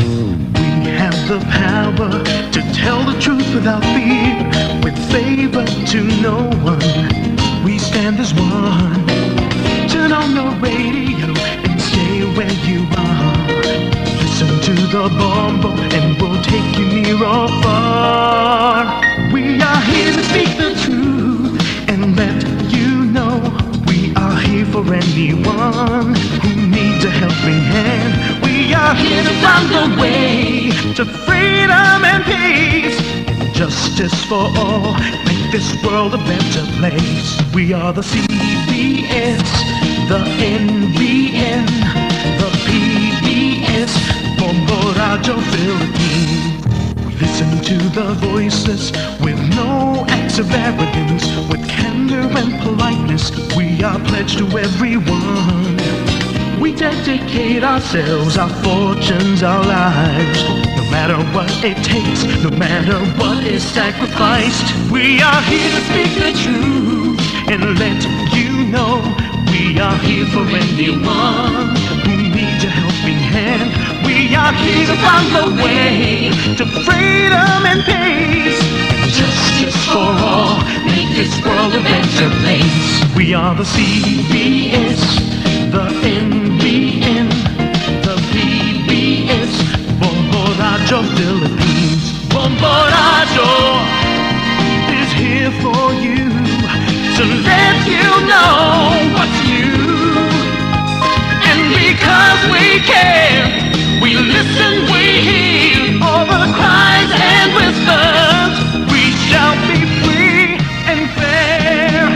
We have the power to tell the truth without fear, with favor to no one. We stand as one. Turn on your radio and stay where you are. Listen to the Bombo and we'll take you near or far. We are here to speak the truth and let you know we are here for anyone who needs a helping hand. We are here to find the way to freedom and peace and justice for all. Make this world a better place. We are the CBS, the NBN, the PBS, Bombo Radio Philippines. We listen to the voiceless with no acts of arrogance, with candor and politeness. We are pledged to everyone. We dedicate ourselves, our fortunes, our lives. No matter what it takes, no matter what is sacrificed. We are here to speak the truth and let you know we are here for anyone who needs a helping hand. We are here to find the way to freedom and peace and justice for all. Make this world a better place. We are the CBS, the NBN, the PBS, Bombo Radio Philippines. Bombo Radio is here for you to let you know what's new. And because we care, we listen, we hear all the cries and whispers. We shall be free and fair.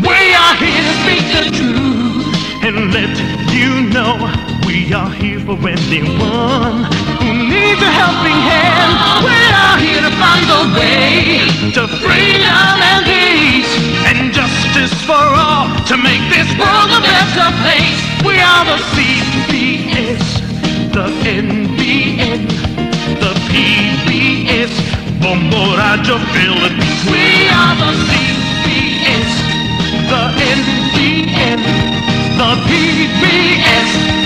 We are here to speak the truth and let you know we are here for anyone who needs a helping hand. We are here to find the way to freedom and peace and justice for all, to make this world a better place. We are the CBS, the NBN, the PBS, Bombo Radio Philippines. We are the CBS, the NBN, the PBS.